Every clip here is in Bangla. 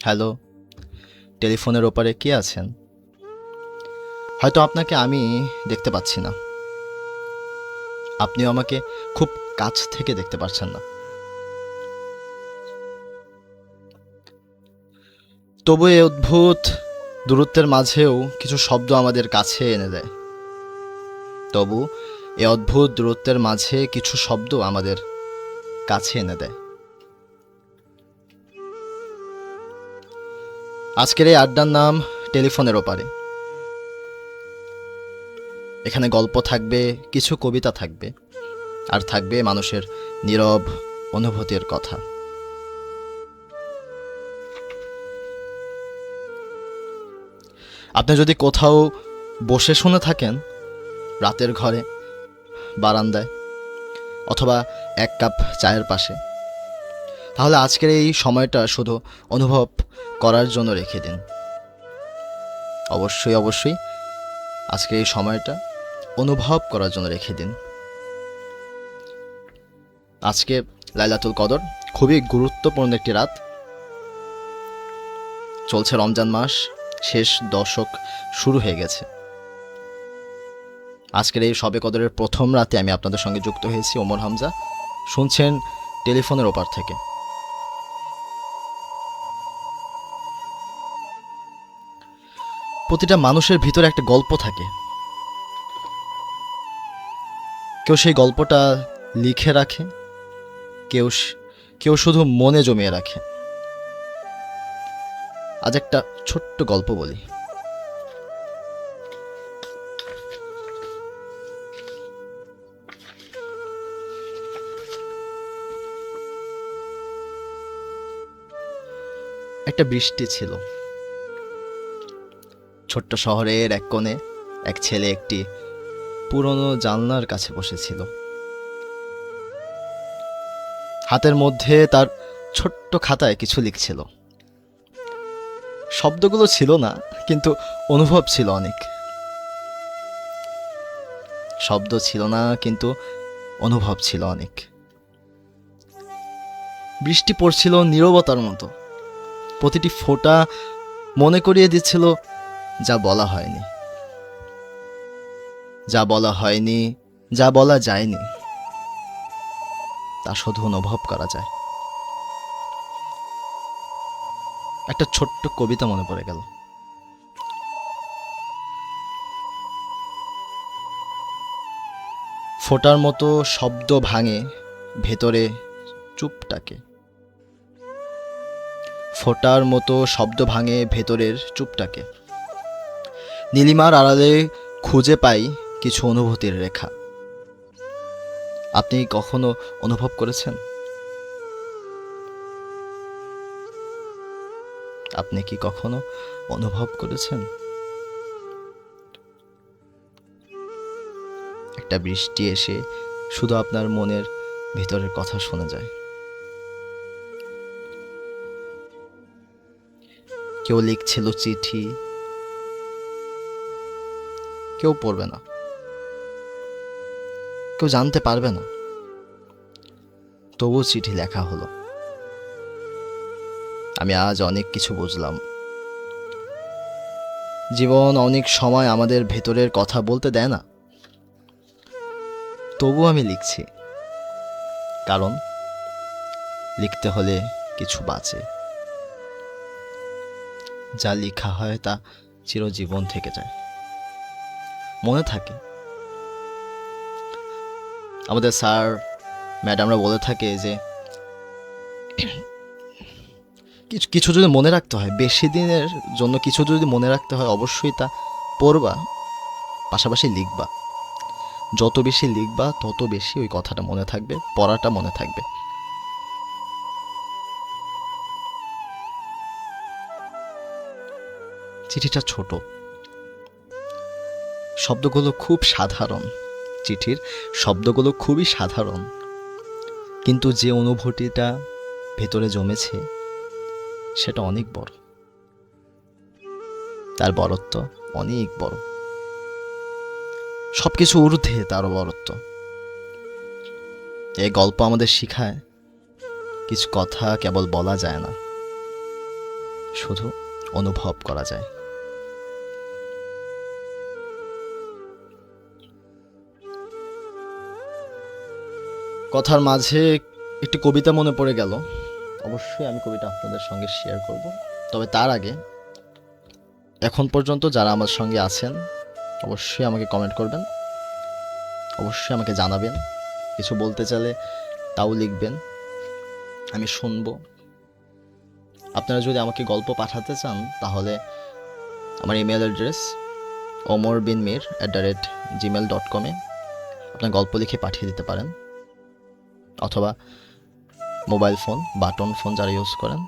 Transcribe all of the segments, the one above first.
হ্যালো, টেলিফোনের ওপারে কে আছেন? হয়তো আপনাকে আমি দেখতে পাচ্ছি না, আপনিও আমাকে খুব কাছ থেকে দেখতে পারছেন না। তবু এই অদ্ভুত দূরত্বের মাঝেও কিছু শব্দ আমাদের কাছে এনে দেয়। তবু এই অদ্ভুত দূরত্বের মাঝে কিছু শব্দ আমাদের কাছে এনে দেয়। আজকের এই আড্ডার নাম টেলিফোনের ওপারে। এখানে গল্প থাকবে, কিছু কবিতা থাকবে, আর থাকবে মানুষের নীরব অনুভূতির কথা। আপনি যদি কোথাও বসে শুনে থাকেন, রাতের ঘরে, বারান্দায়, অথবা এক কাপ চায়ের পাশে, তাহলে আজকের এই সময়টা শুধু অনুভব করার জন্য রেখে দিন। অবশ্যই অবশ্যই আজকের এই সময়টা অনুভব করার জন্য রেখে দিন। আজকে লাইলাতুল কদর, খুবই গুরুত্বপূর্ণ একটি রাত। চলছে রমজান মাস, শেষ দশক শুরু হয়ে গেছে। আজকের এই শবে কদরের প্রথম রাতে আমি আপনাদের সঙ্গে যুক্ত হয়েছি, ওমর হামজা। শুনছেন টেলিফোনের ওপার থেকে। প্রতিটা মানুষের ভিতরে একটা গল্প থাকে। কেউ সেই গল্পটা লিখে রাখে, কেউ কেউ শুধু মনে জমিয়ে রাখে। আজ একটা ছোট্ট গল্প বলি। একটা বৃষ্টি ছিল। ছোট্ট শহরের এক কোণে এক ছেলে একটি পুরনো জানলার কাছে বসেছিল। হাতের মধ্যে তার ছোট্ট খাতায় কিছু লিখছিল। শব্দগুলো ছিল না, কিন্তু অনুভব ছিল অনেক। শব্দ ছিল না, কিন্তু অনুভব ছিল অনেক। বৃষ্টি পড়ছিল নীরবতার মতো। প্রতিটি ফোঁটা মনে করিয়ে দিচ্ছিল যা বলা হয়নি, যা বলা হয়নি, যা বলা যায়নি, তা শুধু অনুভব করা যায়। একটা ছোট্ট কবিতা মনে পড়ে গেল। ফোঁটার মতো শব্দ ভাঙে ভেতরে চুপটাকে। ফোঁটার মতো শব্দ ভাঙে ভেতরের চুপটাকে। নীলিমার আড়ালে খুঁজে পাই কিছু অনুভূতির রেখা। আপনি কখনো অনুভব করেছেন? আপনি কি কখনো অনুভব করেছেন? একটা বৃষ্টি এসে শুধু আপনার মনের ভিতরের কথা শোনা যায়। কেউ লিখছিল চিঠি, কেউ পড়বে না, কেউ জানতে পারবে না, তবু চিঠি লেখা হলো। আমি আজ অনেক কিছু বুঝলাম। জীবন অনেক সময় আমাদের ভেতরের কথা বলতে দেয় না, তবু আমি লিখছি, কারণ লিখতে হলে কিছু বাঁচে। যা লেখা হয় তা চিরজীবন থেকে যায়, মনে থাকে। আমাদের স্যার ম্যাডামরা বলে থাকে যে কিছু কিছু যদি মনে রাখতে হয়, বেশি দিনের জন্য কিছু যদি মনে রাখতে হয়, অবশ্যই তা পড়বা, পাশাপাশি লিখবা। যত বেশি লিখবা তত বেশি ওই কথাটা মনে থাকবে, পড়াটা মনে থাকবে। চিঠিটা ছোট, শব্দগুলো খুব সাধারণ। চিঠির শব্দগুলো খুবই সাধারণ, কিন্তু যে অনুভূতিটা ভেতরে জমেছে সেটা অনেক বড়। তার বড়ত্ব অনেক বড়, সবকিছু ঊর্ধ্বে তারও বড়ত্ব। এই গল্প আমাদের শিখায় কিছু কথা কেবল বলা যায় না, শুধু অনুভব করা যায়। কথার মাঝে একটি কবিতা মনে পড়ে গেল, অবশ্যই আমি কবিতা আপনাদের সঙ্গে শেয়ার করব। তবে তার আগে এখন পর্যন্ত যারা আমার সঙ্গে আছেন অবশ্যই আমাকে কমেন্ট করবেন, অবশ্যই আমাকে জানাবেন, কিছু বলতে চাইলে তাও লিখবেন, আমি শুনবো। আপনারা যদি আমাকে গল্প পাঠাতে চান তাহলে আমার ইমেল অ্যাড্রেস omorbinmir@gmail.com-এ আপনার গল্প লিখে পাঠিয়ে দিতে পারেন, অথবা মোবাইল ফোন, বাটন ফোন যারা ইউজ করেন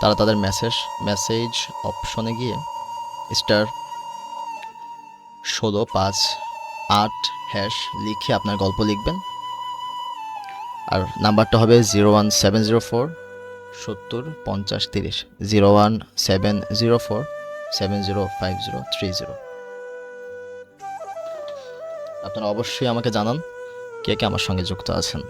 তারা তাদের মেসেজ অপশনে গিয়ে *16588# লিখে আপনার গল্প লিখবেন। আর নাম্বারটা হবে 01704 70 50 30, 01704 705030। আপনারা অবশ্যই আমাকে জানান কে কে আমার সঙ্গে যুক্ত আছেন।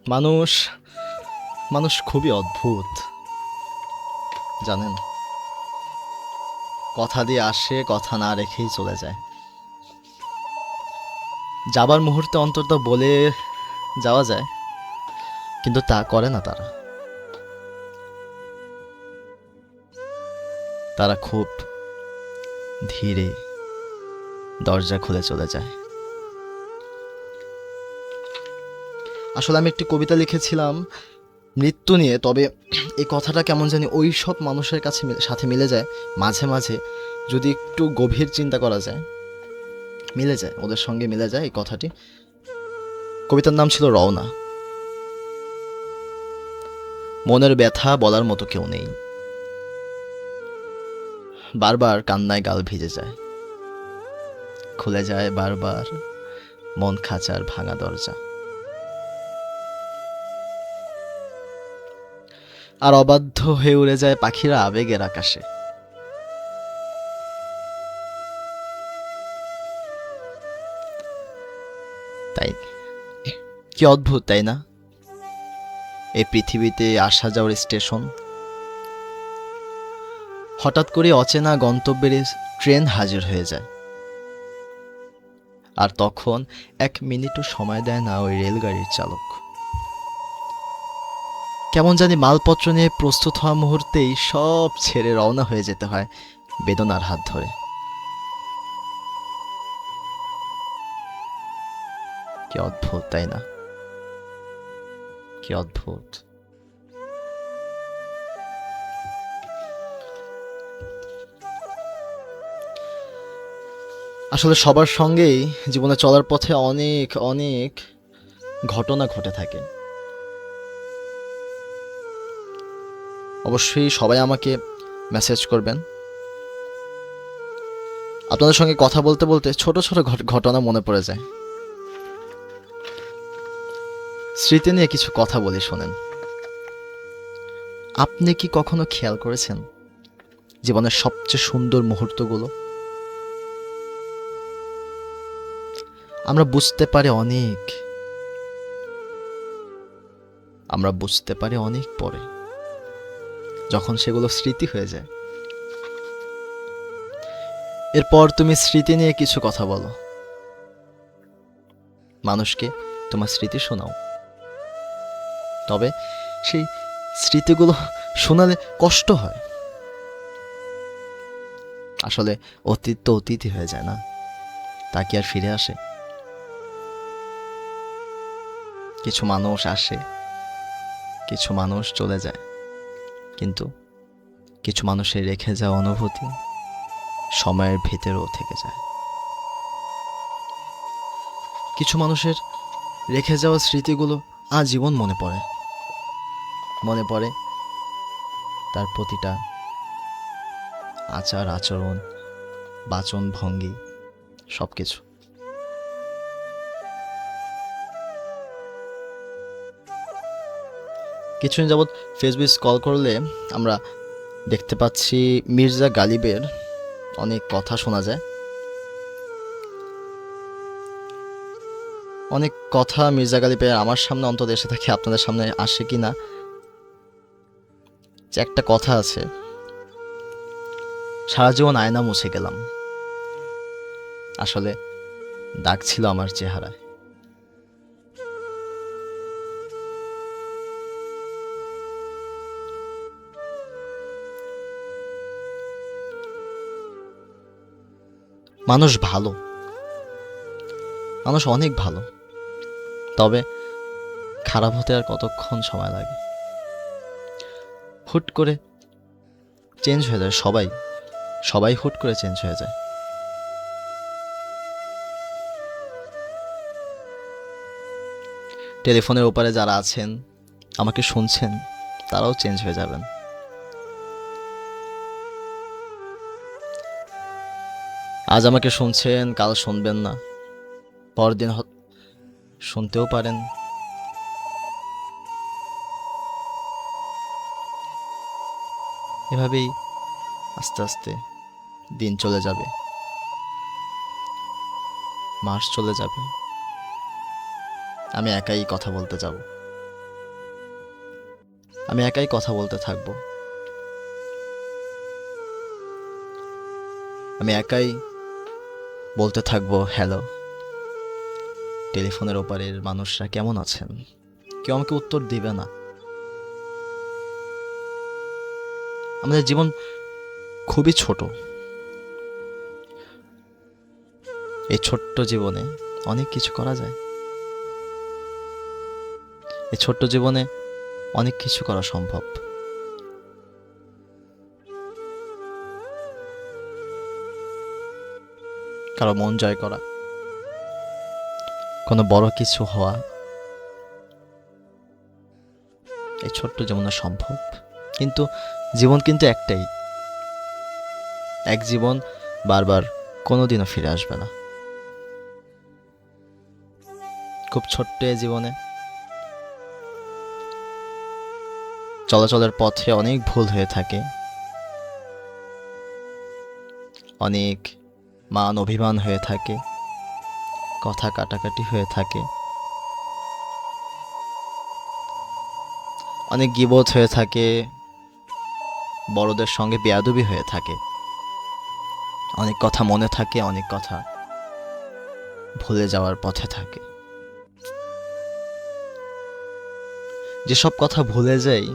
মানুষ মানুষ খুবই অদ্ভুত, জানেন। কথা দিয়ে আসে, কথা না রেখেই চলে যায়। যাবার মুহূর্তে অন্তত বলে যাওয়া যায়, কিন্তু তা করে না তারা। তারা খুব ধীরে দরজা খুলে চলে যায়। আসলে আমি একটি কবিতা লিখেছিলাম মৃত্যু নিয়ে, তবে এই কথাটা কেমন জানি ওই সব মানুষের সাথে মিলে যায়। মাঝে মাঝে যদি একটু গভীর চিন্তা করা যায়, মিলে যায়, ওদের সঙ্গে মিলে যায় এই কথাটি। কবিতার নাম ছিল রওনা। মনের ব্যথা বলার মতো কেউ নেই, বারবার কান্নায় গাল ভিজে যায়, খুলে যায় বারবার মন খাঁচার ভাঙা দরজা। আর অবাধ্য হয়ে উড়ে যায় পাখিরা আবেগের আকাশে। তাই কি অদ্ভুত, তাই না? এই পৃথিবীতে আসা যাওয়ার স্টেশন, হঠাৎ করে অচেনা গন্তব্যের ট্রেন হাজির হয়ে যায়, আর তখন 1 মিনিটও সময় দেয় না ওই রেলগাড়ির চালক। কেমন জানি মালপত্র নিয়ে প্রস্তুত হওয়া মুহূর্তেই সব ছেড়ে রওনা হয়ে যেতে হয় বেদনার হাত ধরে। কি অদ্ভুত, তাই না? কি অদ্ভুত। আসলে সবার সঙ্গেই জীবনে চলার পথে অনেক অনেক ঘটনা ঘটে থাকে। অবশ্যই সবাই আমাকে মেসেজ করবেন। আপনাদের সঙ্গে কথা বলতে বলতে ছোট ছোট ঘটনা মনে পড়ে যায়। স্মৃতি নিয়ে কিছু কথা বলি, শোনেন। আপনি কি কখনো খেয়াল করেছেন জীবনের সবচেয়ে সুন্দর মুহূর্তগুলো আমরা বুঝতে পারি অনেক পরে, যখন সেগুলো স্মৃতি হয়ে যায়। এরপর তুমি স্মৃতি নিয়ে কিছু কথা বলো, মানুষকে তোমার স্মৃতি শোনাও, তবে সেই স্মৃতিগুলো শোনালে কষ্ট হয়। আসলে অতীত তো অতীতই হয়ে যায় না, তা কি আর ফিরে আসে? কিছু মানুষ আসে, কিছু মানুষ চলে যায়, কিন্তু কিছু মানুষের রেখে যাওয়া অনুভূতি সময়ের ভিতরেও থেকে যায়। কিছু মানুষের রেখে যাওয়া স্মৃতিগুলো আজীবন মনে পড়ে, মনে পড়ে তার প্রতিটা আচার আচরণ, বাচন ভঙ্গি, সব কিছু। কিছুদিন যাবৎ ফেসবুক স্ক্রল করলে আমরা দেখতে পাচ্ছি মির্জা গালিবের অনেক কথা শোনা যায়। অনেক কথা মির্জা গালিবের আমার সামনে অন্তত এসে থাকে, আপনাদের সামনে আসে কি না, যে একটা কথা আছে, সারা জীবন আয়না মুছে গেলাম, আসলে দাগ ছিল আমার চেহারায়। মানুষ ভালো, মানুষ অনেক ভালো, তবে খারাপ হতে আর কতক্ষণ সময় লাগে। হুট করে চেঞ্জ হয়ে যায় সবাই, সবাই হুট করে চেঞ্জ হয়ে যায়। টেলিফোনের ওপারে যারা আছেন, আমাকে শুনছেন, তারাও চেঞ্জ হয়ে যাবেন। আজ আমাকে শুনছেন, কাল শুনবেন না, পরদিন শুনতেও পারেন। এভাবেই আস্তে আস্তে দিন চলে যাবে, মাস চলে যাবে, আমি একাই কথা বলতে যাব, আমি একাই কথা বলতে থাকবো, আমি একাই বলতে থাকবো হ্যালো। টেলিফোনের ওপারের মানুষরা কেমন আছেন? কেউ আমাকে উত্তর দিবে না। আমাদের জীবন খুবই ছোট, এই ছোট্ট জীবনে অনেক কিছু করা যায়, এই ছোট্ট জীবনে অনেক কিছু করা সম্ভব। কারো মন জয় করা, কোনো বড় কিছু হওয়া, এই ছোট্ট জীবনে সম্ভব। কিন্তু জীবন কিন্তু একটাই, এক জীবন বারবার কোনোদিনও ফিরে আসবে না। খুব ছোট্ট এই জীবনে চলাচলের পথে অনেক ভুল হয়ে থাকে, অনেক মান অভিমান হয়ে থাকে, কথা কাটাকাটি হয়ে থাকে, অনেক গীবত হয়ে থাকে, বড়দের সঙ্গে বেয়াদবি হয়ে থাকে, অনেক কথা মনে থাকে, অনেক কথা ভুলে যাওয়ার পথে থাকে। যেসব কথা ভুলে যাই,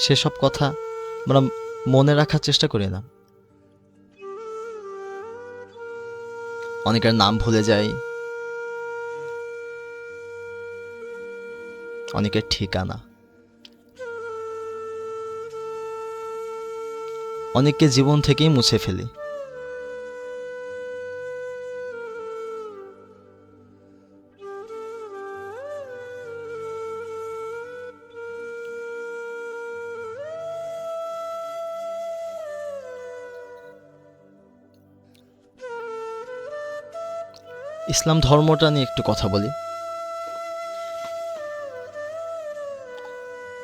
সেসব কথা আমরা মনে রাখার চেষ্টা করি না। অনেকের নাম ভুলে যাই, অনেকের ঠিকানা, অনেককে জীবন থেকেই মুছে ফেলি। ইসলাম ধর্মটা নিয়ে একটু কথা বলি।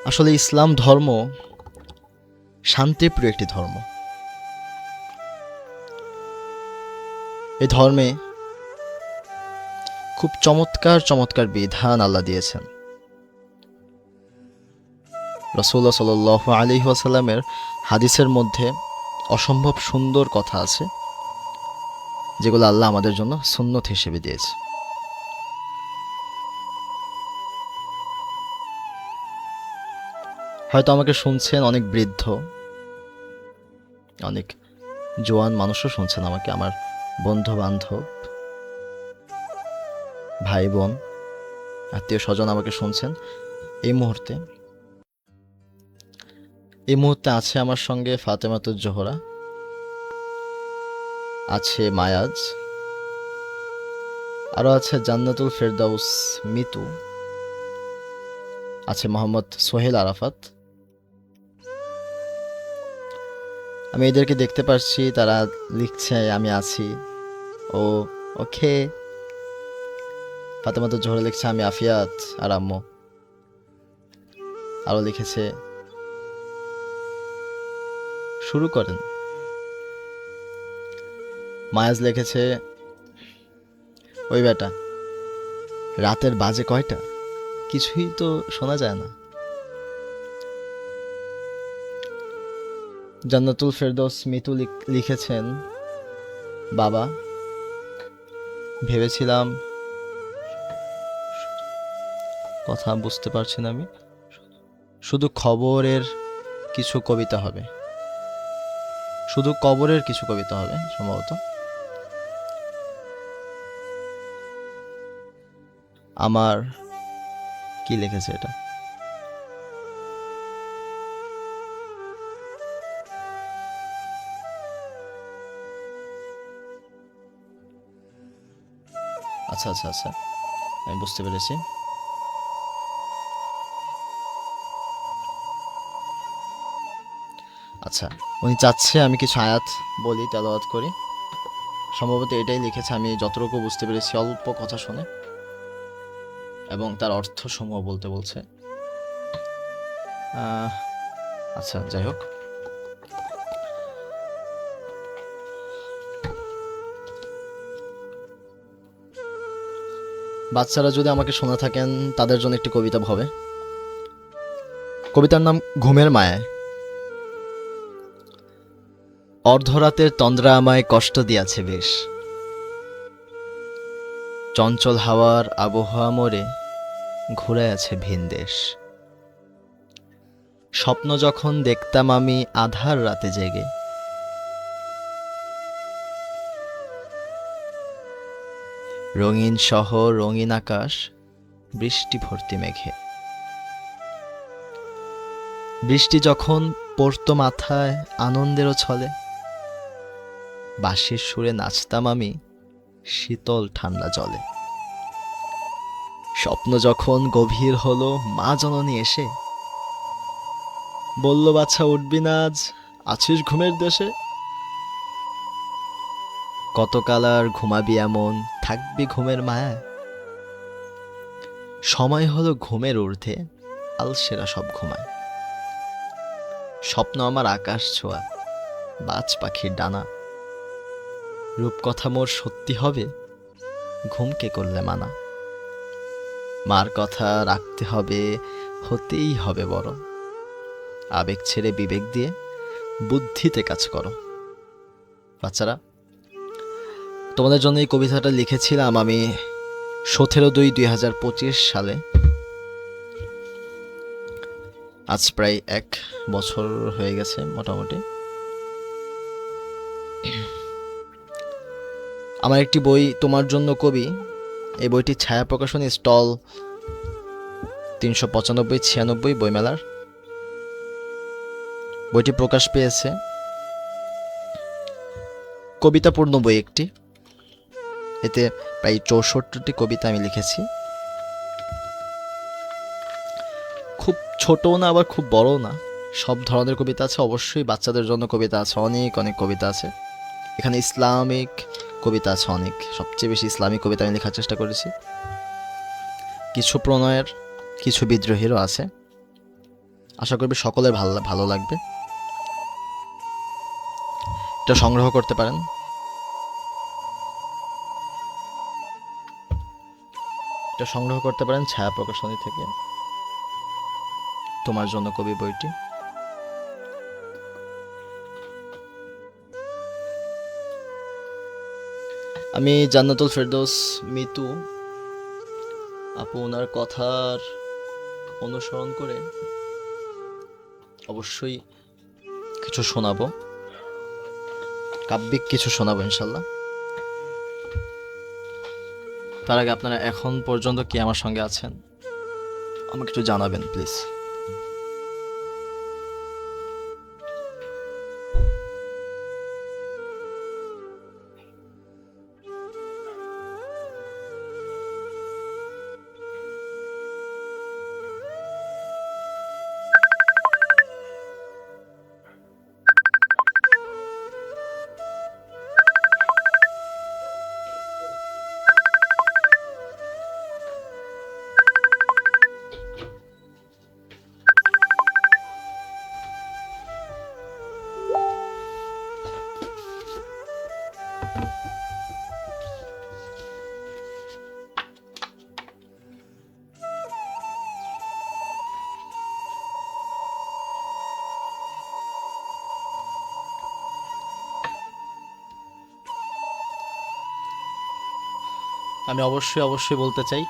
আসলে ইসলাম ধর্ম শান্তিপ্রিয় একটি ধর্ম। এই ধর্মে খুব চমৎকার চমৎকার বিধান আল্লাহ দিয়েছেন। রাসূলুল্লাহ সাল্লাল্লাহু আলাইহি ওয়াসাল্লামের হাদিসের মধ্যে অসম্ভব সুন্দর কথা আছে, যেগুলো আল্লাহ আমাদের জন্য সুন্নত হিসেবে দিয়েছে। হয়তো আমাকে শুনছেন অনেক বৃদ্ধ, অনেক জোয়ান মানুষও শুনছেন আমাকে, আমার বন্ধু বান্ধব, ভাই বোন, আত্মীয় স্বজন আমাকে শুনছেন। এই মুহূর্তে আছে আমার সঙ্গে ফাতেমাতুজ জোহরা, আছে মায়াজ, আরও আছে জান্নাতুল ফেরদাউস মিতু, আছে মোহাম্মদ সোহেল আরাফাত। আমি এদেরকে দেখতে পাচ্ছি, তারা লিখছে আমি আছি। ও ওকে। ফাতেমাতুল জোহরা লিখছে আমি আফিয়াত আর আম্মু। আরও লিখেছে শুরু করেন। মায়াজ লিখেছে ওই বেটা, রাতের বাজে কয়টা, কিছুই তো শোনা যায় না। জান্নাতুল ফেরদৌস মিতু লিখেছেন বাবা, ভেবেছিলাম, কথা বুঝতে পারছি না আমি, শুধু খবরের কিছু কবিতা হবে, শুধু কবরের কিছু কবিতা হবে সম্ভবত। আমার কি লিখেছে এটা? আচ্ছা আচ্ছা আচ্ছা, আমি বুঝতে পেরেছি। আচ্ছা, উনি চাচ্ছে আমি কিছু আয়াত বলি, তেলাওয়াত করি। সম্ভবত এটাই লিখেছে, আমি যতটুকু বুঝতে পেরেছি অল্প কথা শুনে, এবং তার অর্থ সমূহ বলতে বলছে। আচ্ছা, যাই হোক। বাচ্চারা যদি আমাকে শোনা থাকেন, তাদের জন্য একটি কবিতা হবে। কবিতার নাম ঘুমের মায়ায়। অর্ধরাতের তন্দ্রা আমায় কষ্ট দিয়াছে বেশ, চঞ্চল হাওয়ার আবহাওয়া মোরে ঘুরে আছে ভিন দেশ। স্বপ্ন যখন দেখতাম আমি আধার রাতে জেগে, রঙিন শহর রঙিন আকাশ বৃষ্টি ভর্তি মেঘে। বৃষ্টি যখন পড়তো মাথায় আনন্দেরও ছলে, বাঁশির সুরে নাচতাম আমি শীতল ঠান্ডা জলে। স্বপ্ন যখন গভীর হলো মা জননী এসে বলল বাচ্চা উঠবি না আজ, আছিস ঘুমের দেশে। কতকাল আর ঘুমাবি এমন, থাকবি ঘুমের মায়ায়। সময় হলো ঘুমের ঊর্ধ্বে, আলসেরা সব ঘুমায়। স্বপ্ন আমার আকাশ ছোঁয়া, বাজ পাখির ডানা। রূপকথা মোর সত্যি হবে, ঘুমকে করলে মানা। মার কথা রাখতে হবে, হতেই হবে বড়। আবেগ ছেড়ে বিবেক দিয়ে বুদ্ধিতে কাজ করো। বাচ্চারা, তোমাদের জন্য এই কবিতাটা লিখেছিলাম আমি 17/2/2025 সালে। আজ প্রায় 1 বছর হয়ে গেছে মোটামুটি। আমার একটি বই তোমার জন্য কবি, এই বইটির ছায়া প্রকাশনী স্টল 395-96 বইমেলার। বইটি প্রকাশ পেয়েছে। কবিতাপূর্ণ বই একটি, এতে প্রায় 64টি কবিতা আমি লিখেছি। খুব ছোটও না, আবার খুব বড়ও না, সব ধরনের কবিতা আছে। অবশ্যই বাচ্চাদের জন্য কবিতা আছে, অনেক অনেক কবিতা আছে এখানে। ইসলামিক কবিতা আছে অনেক, সবচেয়ে বেশি ইসলামিক কবিতা আমি লেখার চেষ্টা করেছি। কিছু প্রণয়ের, কিছু বিদ্রোহীরও আছে। আশা করবি সকলের ভালো লাগবে। এটা সংগ্রহ করতে পারেন। এটা সংগ্রহ করতে পারেন ছায়া প্রকাশনী থেকে, তোমার জন্য কবি বইটি। আমি জান্নাতুল ফেরদৌস মিতু আপু, ওনার কথার অনুসরণ করে অবশ্যই কিছু শোনাবো, কাব্যিক কিছু শোনাবো ইনশাল্লাহ। তার আগে আপনারা এখন পর্যন্ত কি আমার সঙ্গে আছেন আমাকে একটু জানাবেন প্লিজ। আমি অবশ্যই বলতে চাই,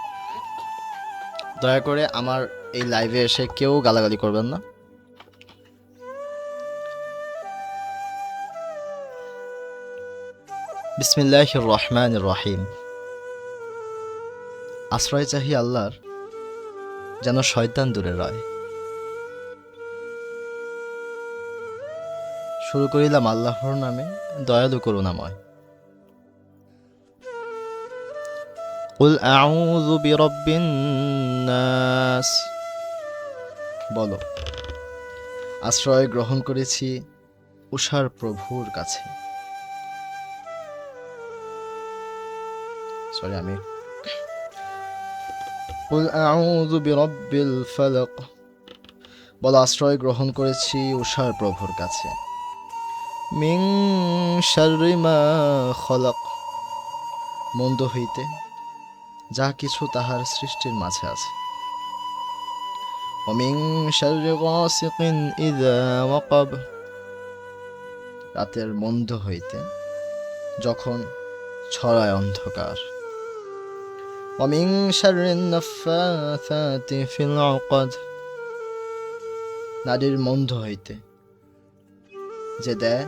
দয়া করে আমার এই লাইভে এসে কেউ গালাগালি করবেন না। বিসমিল্লাহির রহমানির রহিম। আশ্রয় চাহি আল্লাহর, যেন শয়তান দূরে রয়। শুরু করিলাম আল্লাহর নামে, দয়ালু করুণাময়। কুল আউযু বিরাব্বিন নাস। বলো, আশ্রয় গ্রহণ করেছি উষার প্রভুর কাছে। সরি, আমি কুল আউযু বিরাব্বিল ফালাক। বলো, আশ্রয় গ্রহণ করেছি উষার প্রভুর কাছে। মিন শাররি মা খলাক। মন্দ হইতে যা কিছু তাহার সৃষ্টির মাঝে আছে। ওমিন শাররি গাসিকিন ইযা ওয়াকাব। রাতের মন্দ হইতে যখন ছড়ায় অন্ধকার। ওমিন শাররিন নাফফাথাতি ফিল উকাদ। নারীর মন্দ হইতে যে দেয়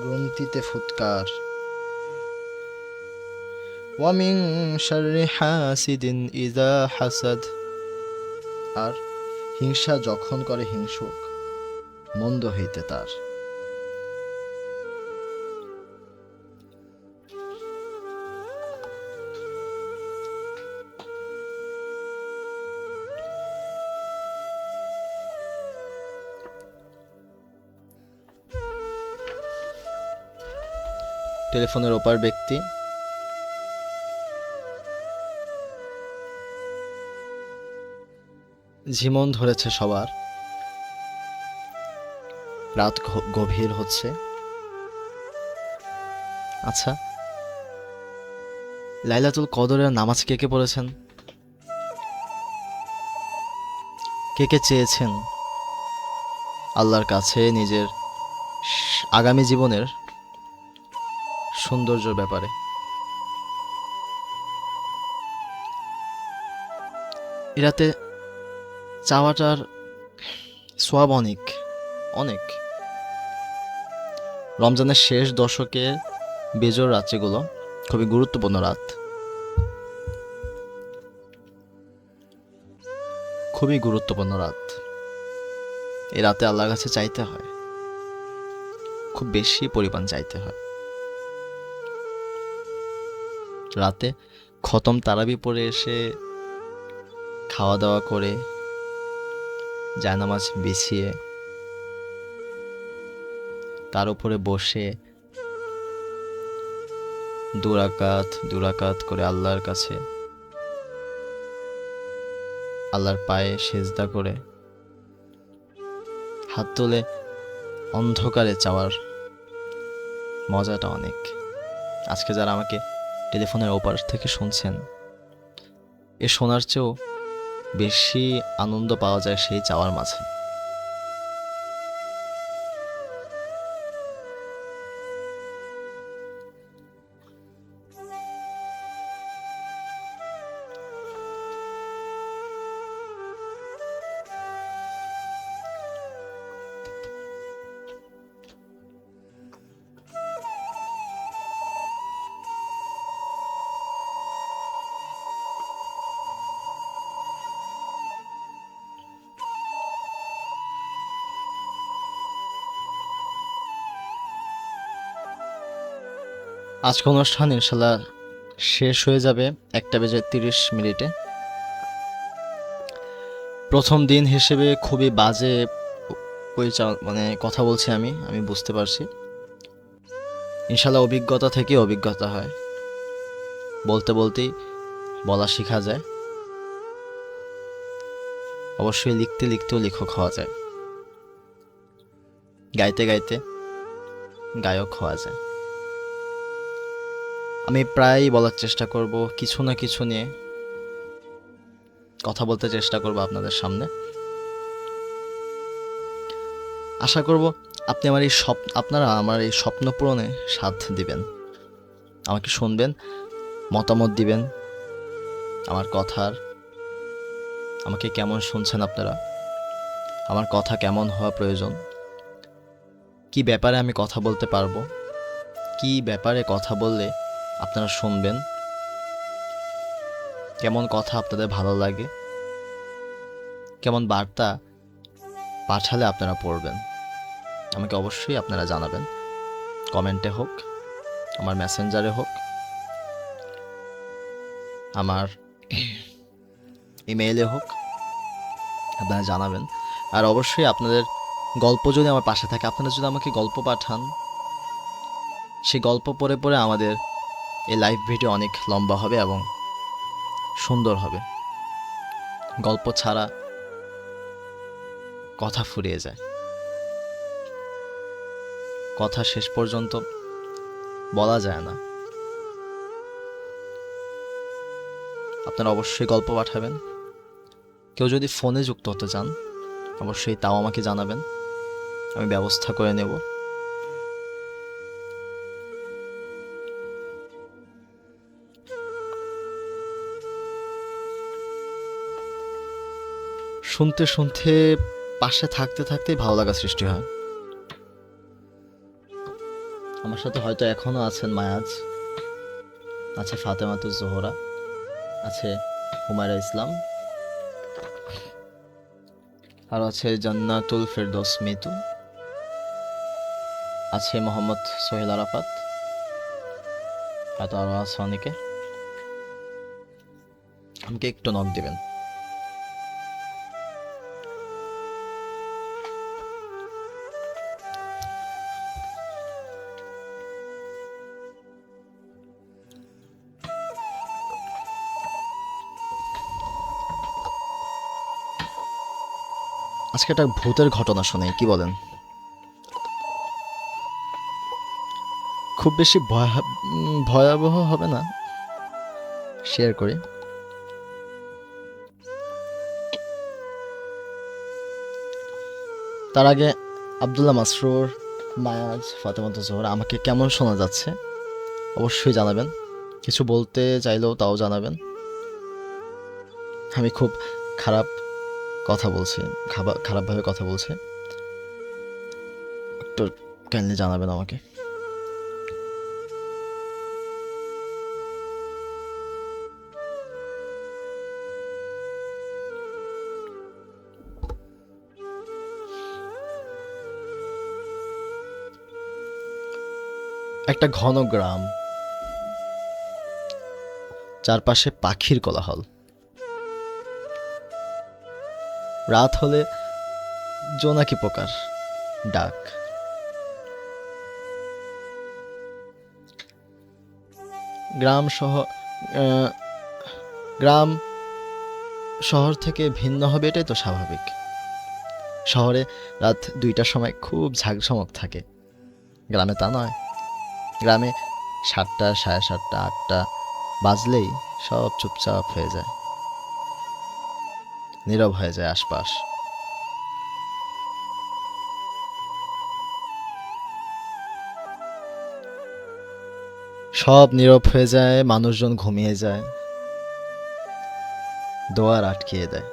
গ্রন্থিতে ফুৎকার। ওয়ামিন শাররি হাসিদিন ইযা হাসাদ। আর হিংসা যখন করে হিংসুক, মন্দ হইতে তার। টেলিফোনের ওপার ব্যক্তি, ঝিমন ধরেছে সবার। রাত গভীর হচ্ছে। আচ্ছা, লাইলাতুল কদরের নামাজ কে কে পড়েছেন? কে কে চেয়েছেন আল্লাহর কাছে নিজের আগামী জীবনের সৌন্দর্য ব্যাপারে? এরাতে চাওয়াটার সোয়াব অনেক অনেক। রমজানের শেষ দশকে বেজোর রাত্রিগুলো খুবই গুরুত্বপূর্ণ রাত, খুবই গুরুত্বপূর্ণ রাত। এই রাতে আল্লাহর কাছে চাইতে হয়, খুব বেশি পরিমাণ চাইতে হয়। রাতে খতম তারাবি পড়ে এসে খাওয়া দাওয়া করে জায়নামাজ বিছিয়ে তার উপরে বসে দুরাকাত করে আল্লাহর কাছে, আল্লাহর পায়ে সেজদা করে হাত তুলে অন্ধকারে চাওয়ার মজাটা অনেক। আজকে যারা আমাকে টেলিফোনের ওপার থেকে শুনছেন, এ শোনার চেয়েও বেশি আনন্দ পাওয়া যায় সেই চাওয়ার মাঝে। আজকে অনুষ্ঠান ইনশাল্লাহ শেষ হয়ে যাবে 1:30 প্রথম দিন হিসেবে খুবই বাজে কথা বলছি আমি বুঝতে পারছি। ইনশাল্লাহ অভিজ্ঞতা থেকে অভিজ্ঞতা হয়, বলতে বলতেই বলা শেখা যায়। অবশ্যই লিখতে লিখতেও লেখক হওয়া যায়, গাইতে গাইতে গায়ক হওয়া যায়। আমি প্রায়ই বলার চেষ্টা করব, কিছু না কিছু নিয়ে কথা বলতে চেষ্টা করব আপনাদের সামনে। আশা করব আপনারা আমার এই স্বপ্ন পূরণে সাথ দিবেন, আমাকে শুনবেন, মতামত দিবেন আমার কথার, আমাকে কেমন শুনছেন আপনারা, আমার কথা কেমন হওয়া প্রয়োজন, কি ব্যাপারে আমি কথা বলতে পারবো, কি ব্যাপারে কথা বললে আপনারা শুনবেন, কেমন কথা আপনাদের ভালো লাগে, কেমন বার্তা পাঠালে আপনারা পড়বেন, আমাকে অবশ্যই আপনারা জানাবেন। কমেন্টে হোক, আমার মেসেঞ্জারে হোক, আমার ইমেইলে হোক, আপনারা জানাবেন। আর অবশ্যই আপনাদের গল্প যদি আমার পাশে থাকে, আপনারা যদি আমাকে গল্প পাঠান, সেই গল্প পড়ে পড়ে আমাদের এই লাইভ ভিডিও অনেক লম্বা হবে এবং সুন্দর হবে। গল্প ছাড়া কথা ফুরিয়ে যায়, কথা শেষ পর্যন্ত বলা যায় না। আপনারা অবশ্যই গল্প পাঠাবেন। কেউ যদি ফোনে যুক্ত হতে চান, অবশ্যই তাও আমাকে জানাবেন, আমি ব্যবস্থা করে নেব। শুনতে শুনতে পাশে থাকতে থাকতেই ভালো লাগা সৃষ্টি হয়। আমার সাথে হয়তো এখনো আছেন মায়াজ, আছে ফাতেমাতুজ জোহরা, আছে হুমায়রা ইসলাম, আর আছে জান্নাতুল ফেরদৌস মিতু, আছে মোহাম্মদ সোহেল আরাফাত, হয়তো আরও আছে অনেকে। আমাকে একটু নক দিবেন। আজকে একটা ভূতের ঘটনা শুনে, কি বলেন? খুব বেশি ভয়াবহ হবে না, শেয়ার করি। তার আগে আব্দুল্লাহ মাসরুর, মায়াজ, ফাতেমাতুজ জোহরা, আমাকে কেমন শোনা যাচ্ছে অবশ্যই জানাবেন। কিছু বলতে চাইলেও তাও জানাবেন। আমি খুব খারাপ কথা বলছি, খারাপভাবে কথা বলছি, একটু কাইন্ডলি জানাবেন আমাকে। একটা ঘন গ্রাম, চারপাশে পাখির কোলাহল। রাত হলে জোনাকি পোকার ডাক। গ্রাম শহর গ্রাম শহর থেকে ভিন্ন হবে, এটাই তো স্বাভাবিক। শহরে রাত 2টার সময় খুব ঝাঁকঝমক থাকে, গ্রামে তা নয়। গ্রামে 7টা, 7:30, 8টা বাজলেই সব চুপচাপ হয়ে যায়, নীরব হয়ে যায় আশপাশ। সব নীরব হয়ে যায়, মানুষজন ঘুমিয়ে যায়, দোয়ার আটকিয়ে দেয়।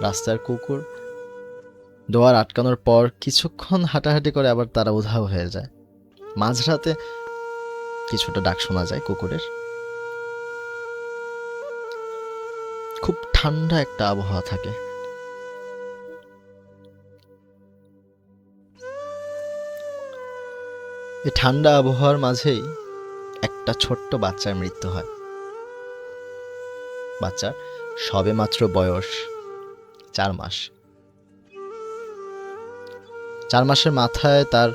রাস্তার কুকুর দোয়ার আটকানোর পর কিছুক্ষণ হাঁটাহাঁটি করে আবার তারা উধাও হয়ে যায়। মাঝরাতে কিছুটা ডাক শোনা যায় কুকুরের। খুব ঠান্ডা একটা আবহাওয়া থাকে। এই ঠান্ডা আবহাওয়ার মাঝেই একটা ছোট্ট বাচ্চার মৃত্যু হয়। বাচ্চার সবে মাত্র বয়স 4 মাস। 4 মাসের মাথায় তার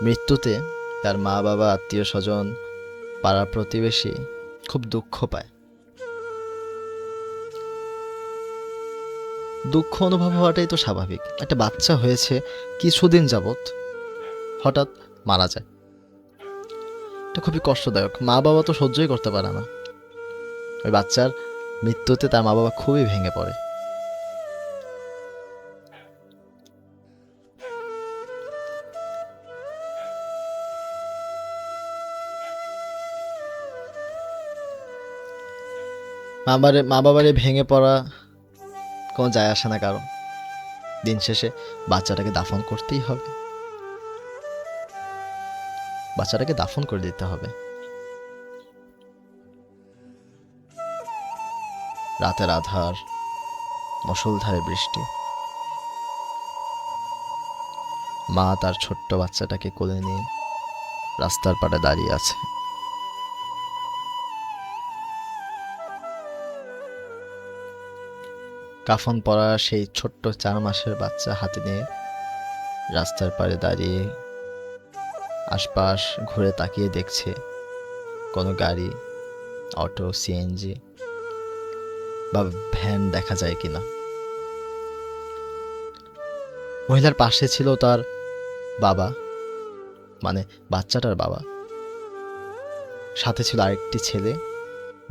মৃত্যুতে তার মা বাবা, আত্মীয় স্বজন, পাড়া প্রতিবেশী খুব দুঃখ পায়। দুঃখ অনুভব হওয়াটাই তো স্বাভাবিক। একটা বাচ্চা হয়েছে, কিছুদিন যাবৎ হঠাৎ মারা যায়, এটা খুবই কষ্টদায়ক। মা বাবা তো সহ্যই করতে পারে না। ওই বাচ্চার মৃত্যুতে তার মা বাবা খুবই ভেঙে পড়ে। মা বাবারে ভেঙে পড়া কোনো যায় আসে না কারো। দিন শেষে বাচ্চাটাকে দাফন করতেই হবে, বাচ্চাটাকে দাফন করে দিতে হবে। রাতের আধার, মুষলধারে বৃষ্টি, মা তার ছোট্ট বাচ্চাটাকে কোলে নিয়ে রাস্তার পাড়ে দাঁড়িয়ে আছে। কাফন পরা সেই ছোট্ট 4 মাসের বাচ্চা হাতে নিয়ে রাস্তার পাড়ে দাঁড়িয়ে আশপাশ ঘুরে তাকিয়ে দেখছে কোনো গাড়ি, অটো, সিএনজি বা ভ্যান দেখা যায় কিনা। মহিলার পাশে ছিল তার বাবা, মানে বাচ্চাটার বাবা। সাথে ছিল আরেকটি ছেলে,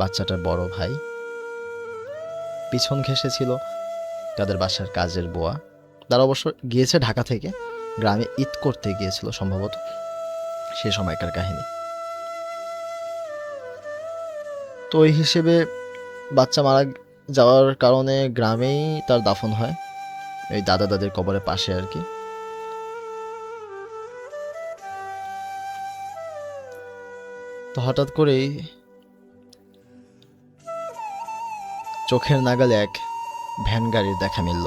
বাচ্চাটার বড় ভাই। পিছন ঘেঁষে ছিল তাদের বাসার কাজের বুয়া। তারা অবশ্য গিয়েছে ঢাকা থেকে, গ্রামে ঈদ করতে গিয়েছিল সম্ভবত, সে সময়কার কাহিনী। তো ওই হিসেবে বাচ্চা মারা যাওয়ার কারণে গ্রামেই তার দাফন হয়, ওই দাদা দাদির কবরের পাশে আর কি। তো হঠাৎ করেই চোখের নাগালে এক ভ্যান গাড়ির দেখা মিলল।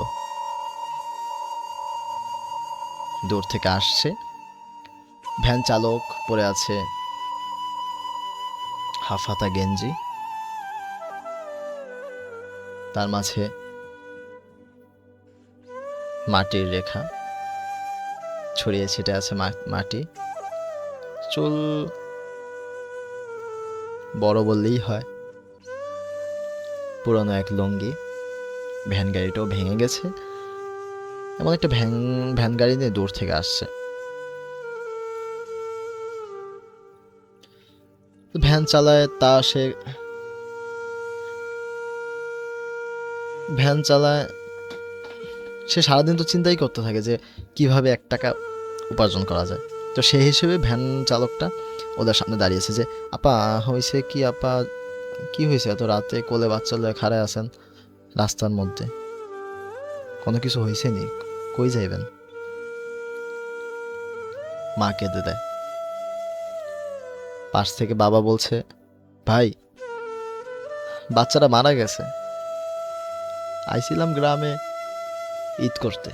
দূর থেকে আসছে। ভ্যান চালক পরে আছে হাফহাতা গেঞ্জি, তার মাঝে মাটির রেখা ছড়িয়ে ছিটে আছে, মাটি। চুল বড় বললেই হয়। পুরনো এক লুঙ্গি। ভ্যান গাড়িটাও ভেঙে গেছে। এমন একটা ভ্যান গাড়ি নিয়ে দূর থেকে আসছে। ভ্যান চালায় সে সারাদিন তো চিন্তাই করতে থাকে যে কিভাবে 1 টাকা উপার্জন করা যায়। তো সেই হিসেবে ভ্যান চালকটা ওদের সামনে দাঁড়িয়েছে যে, আপা হয়েছে কি, আপা কি হয়েছে, এত রাতে কোলে বাচ্চা লয়ে খাড়ায় আছেন রাস্তার মধ্যে, কোনো কিছু হয়েছে নি, কই যাইবেন? মা কেঁদে দেয়। পাশ থেকে বাবা বলছে, ভাই বাচ্চাটা মারা গেছে, আইছিলাম গ্রামে ঈদ করতে,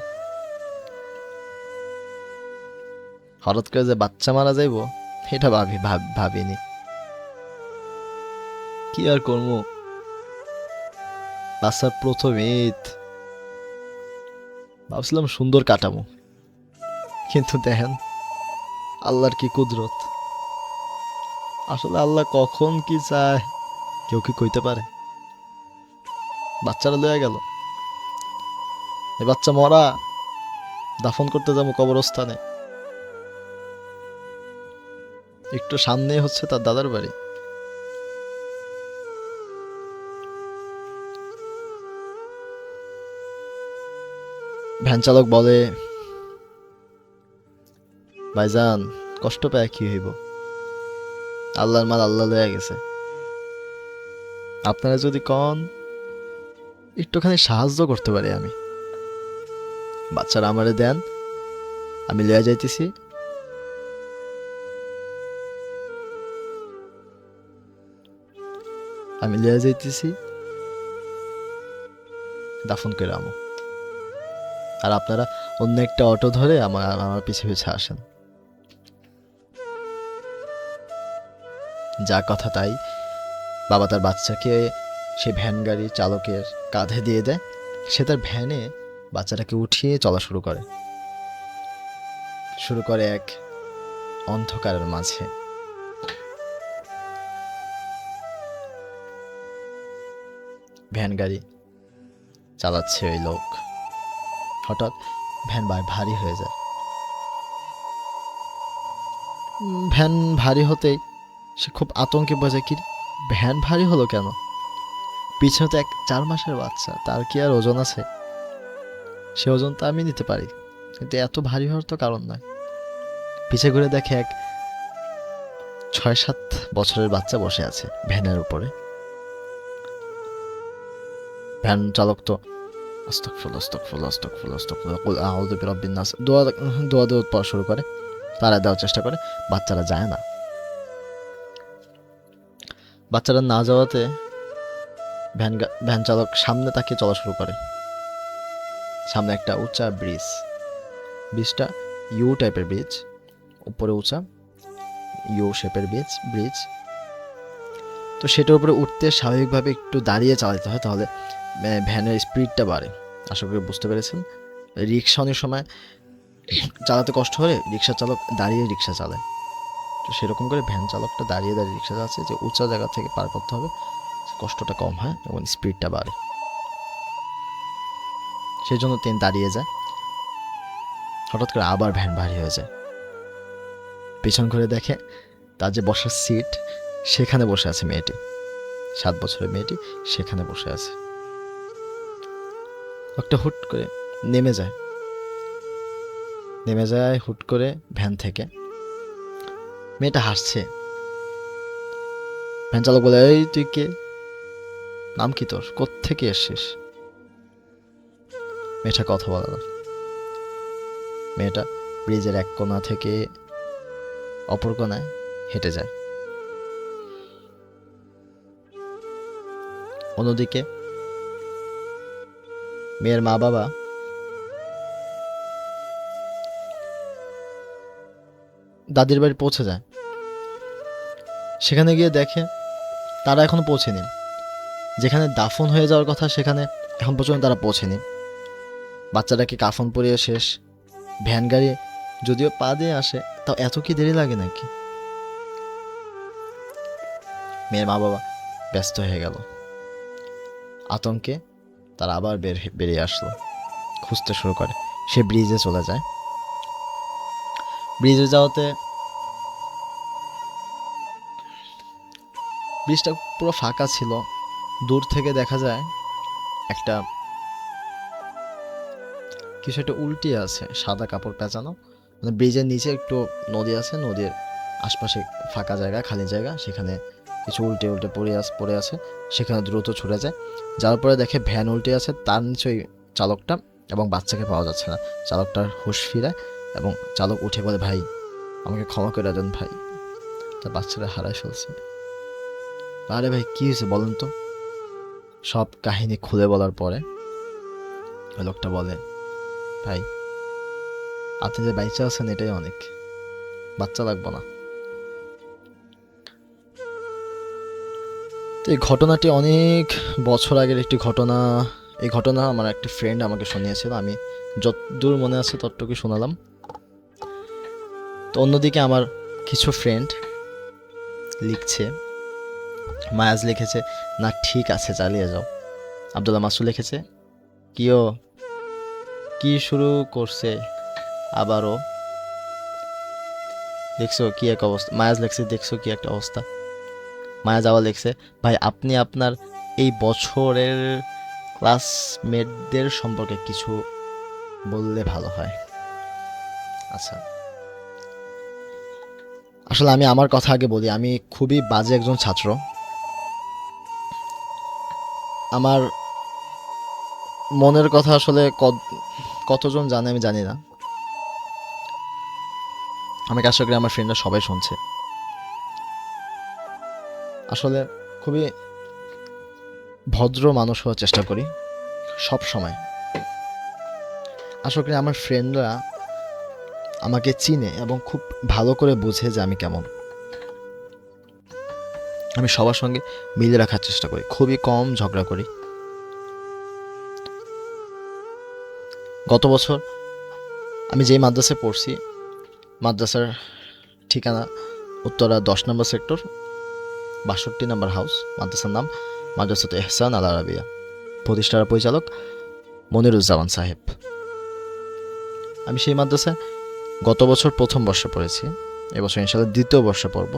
হঠাৎ করে যে বাচ্চা মারা যাইব এটা ভাবিনি। কি আর করবো, বাচ্চার প্রথম ঈদ, ভাবছিলাম সুন্দর কাটাবো, কিন্তু দেখেন আল্লাহর কি কুদরত। আসলে আল্লাহ কখন কি চায় কেউ কি কইতে পারে? বাচ্চারা লয়ে গেল, এ বাচ্চা মরা, দাফন করতে যাবো কবরস্থানে, একটু সামনে হচ্ছে তার দাদার বাড়ি। ভ্যান চালক বলে, ভাইজান কষ্ট পায় কি হইব, আল্লাহর মাল আল্লাহ লয়ে গেছে, আপনারা যদি কন একটুখানি সাহায্য করতে পারি আমি, বাচ্চারা আমারে দেন, আমি লয়ে যাইতেছি, দাফন করে আমো, আর আপনারা অন্য একটা অটো ধরে আমার পিছে পিছে আসেন। যা কথা তাই, বাবা তার বাচ্চাকে সে ভ্যান গাড়ি চালকের কাঁধে দিয়ে দেয়। সে তার ভ্যানে বাচ্চাটাকে উঠিয়ে চলা শুরু করে এক অন্ধকারের মাঝে। ভ্যান গাড়ি চালাচ্ছে ওই লোক। হঠাৎ ভ্যান ভারী হয়ে যায়। ভ্যান ভারী হতেই সে খুব আতঙ্কে বোঝে, কি ভ্যান ভারী হলো কেন? পিছনে তো এক 4 মাসের বাচ্চা, তার কি আর ওজন আছে? সে ওজন তো আমি নিতে পারি, কিন্তু এত ভারী হওয়ার তো কারণ নয়। পিছে ঘুরে দেখে এক 6-7 বছরের বাচ্চা বসে আছে ভ্যানের উপরে। ভ্যান চালক তো আস্তাগফিরুল্লাহ আস্তাগফিরুল্লাহ আস্তাগফিরুল্লাহ আস্তাগফিরুল্লাহ কুল আউযু বিরাব্বিন নাস দোয়া দোয়া দোয়া পড়া শুরু করে, তারা দেওয়ার চেষ্টা করে, বাচ্চারা যায় না। বাচ্চারা না যাওয়াতে ভ্যান চালক সামনে তাকিয়ে চলা শুরু করে। সামনে একটা উঁচা ব্রিজটা ইউ টাইপের ব্রিজ, উপরে উঁচা ইউ শেপের ব্রিজ। তো সেটার উপরে উঠতে স্বাভাবিকভাবে একটু দাঁড়িয়ে চালাতে হয়, তাহলে ভ্যানের স্পিডটা বাড়ে। আশা করি বুঝতে পেরেছেন। রিক্সা অনেক সময় চালাতে কষ্ট হলে রিক্সা চালক দাঁড়িয়ে রিক্সা চালায়, তো সেরকম করে ভ্যান চালকটা দাঁড়িয়ে রিক্সা চালাচ্ছে, যে উঁচা জায়গা থেকে পার করতে হবে, কষ্টটা কম হয় এবং স্পিডটা বাড়ে। সেই জন্য তিনি দাঁড়িয়ে যায়। হঠাৎ করে আবার ভ্যান ভারী হয়ে যায়। পেছন ঘুরে দেখে তার যে বসার সিট, সেখানে বসে আছে মেয়েটি, 7 বছরের মেয়েটি সেখানে বসে আছে। একটা হুট করে নেমে যায় হুট করে ভ্যান থেকে। মেয়েটা হাসছে। ভ্যান চালক বলে, এই তুই কে, নাম কি তোর, কোত্থেকে এসছিস? মেয়েটা কথা বলে না। মেয়েটা ব্রিজের এক কোণা থেকে অপর কোণায় হেঁটে যায়। অন্যদিকে মেয়ের মা বাবা দাদির বাড়ি পৌঁছে যায়। সেখানে গিয়ে দেখে তারা এখনো পৌঁছেনি। যেখানে দাফন হয়ে যাওয়ার কথা সেখানে এখন পর্যন্ত তারা পৌঁছেনি। বাচ্চাটাকে কাফন পরিয়ে শেষ। ভ্যান গাড়ি যদিও পা দিয়ে আসে, তাও এত কি দেরি লাগে নাকি? মেয়ের মা বাবা ব্যস্ত হয়ে গেল। আতঙ্কে তারা আবার বেরিয়ে আসলো, খুঁজতে শুরু করে। সে ব্রিজে চলে যায়। ব্রিজে যাওয়াতে ব্রিজটা পুরো ফাঁকা ছিল। দূর থেকে দেখা যায় একটা কিছু একটা উল্টিয়ে আছে, সাদা কাপড় পেঁচানো। মানে ব্রিজের নিচে একটু নদী আছে, নদীর আশপাশে ফাঁকা জায়গা, খালি জায়গা, সেখানে কিছু উল্টে পড়ে আছে। সেখানে দ্রুত ছুটে যায়। যাওয়ার পরে দেখে ভ্যান উল্টে আছে, তার নিচে ওই চালকটা এবং বাচ্চাকে পাওয়া যাচ্ছে না। চালকটার হুঁশ ফিরায় এবং চালক উঠে বলে, ভাই আমাকে ক্ষমা করে দেন ভাই, তার বাচ্চারা হারায় ফেলছে। আরে ভাই কি হয়েছে বলেন তো? সব কাহিনী খুলে বলার পরে ওই লোকটা বলে, ভাই আপনি যে বাইচা আছেন এটাই অনেক, বাচ্চা লাগবো না। তো এই ঘটনাটি অনেক বছর আগের একটি ঘটনা। এই ঘটনা আমার একটি ফ্রেন্ড আমাকে শুনিয়েছিল, আমি যতদূর মনে আছে ততটুকু শোনালাম। তো অন্যদিকে আমার কিছু ফ্রেন্ড লিখছে, মায়াজ লিখেছে, না ঠিক আছে চালিয়ে যাও। আব্দুল্লাহ মাসুদ লিখেছে, কি শুরু করছে আবারও, দেখছো কি এক অবস্থা। মায়াজ লিখছে, দেখছো কি একটা অবস্থা। মায়াজ আবার লিখছে, ভাই আপনি আপনার এই বছরের ক্লাসমেটদের সম্পর্কে কিছু বললে ভালো হয়। আচ্ছা, আসলে আমি আমার কথা আগে বলি। আমি খুবই বাজে একজন ছাত্র। আমার মনের কথা আসলে কতজন জানে আমি জানি না। আমি আশা করি আমার ফ্রেন্ডরা সবাই শুনছে। আসলে খুবই ভদ্র মানুষ হওয়ার চেষ্টা করি সব সময়। আশা করি আমার ফ্রেন্ডরা আমাকে চিনে এবং খুব ভালো করে বুঝে যে আমি কেমন। আমি সবার সঙ্গে মিলে রাখার চেষ্টা করি, খুবই কম ঝগড়া করি। গত বছর আমি যেই মাদ্রাসায় পড়ছি, মাদ্রাসার ঠিকানা উত্তরা 10 নম্বর সেক্টর, 62 নম্বর হাউস। মাদ্রাসার নাম মাদ্রাসাত এহসান আল আরাবিয়া। প্রতিষ্ঠাতা পরিচালক মনিরুজ্জামান সাহেব। আমি সেই মাদ্রাসায় গত বছর প্রথম বর্ষে পড়েছি, এবছর ইনশাআল্লাহ দ্বিতীয় বর্ষে পড়ব।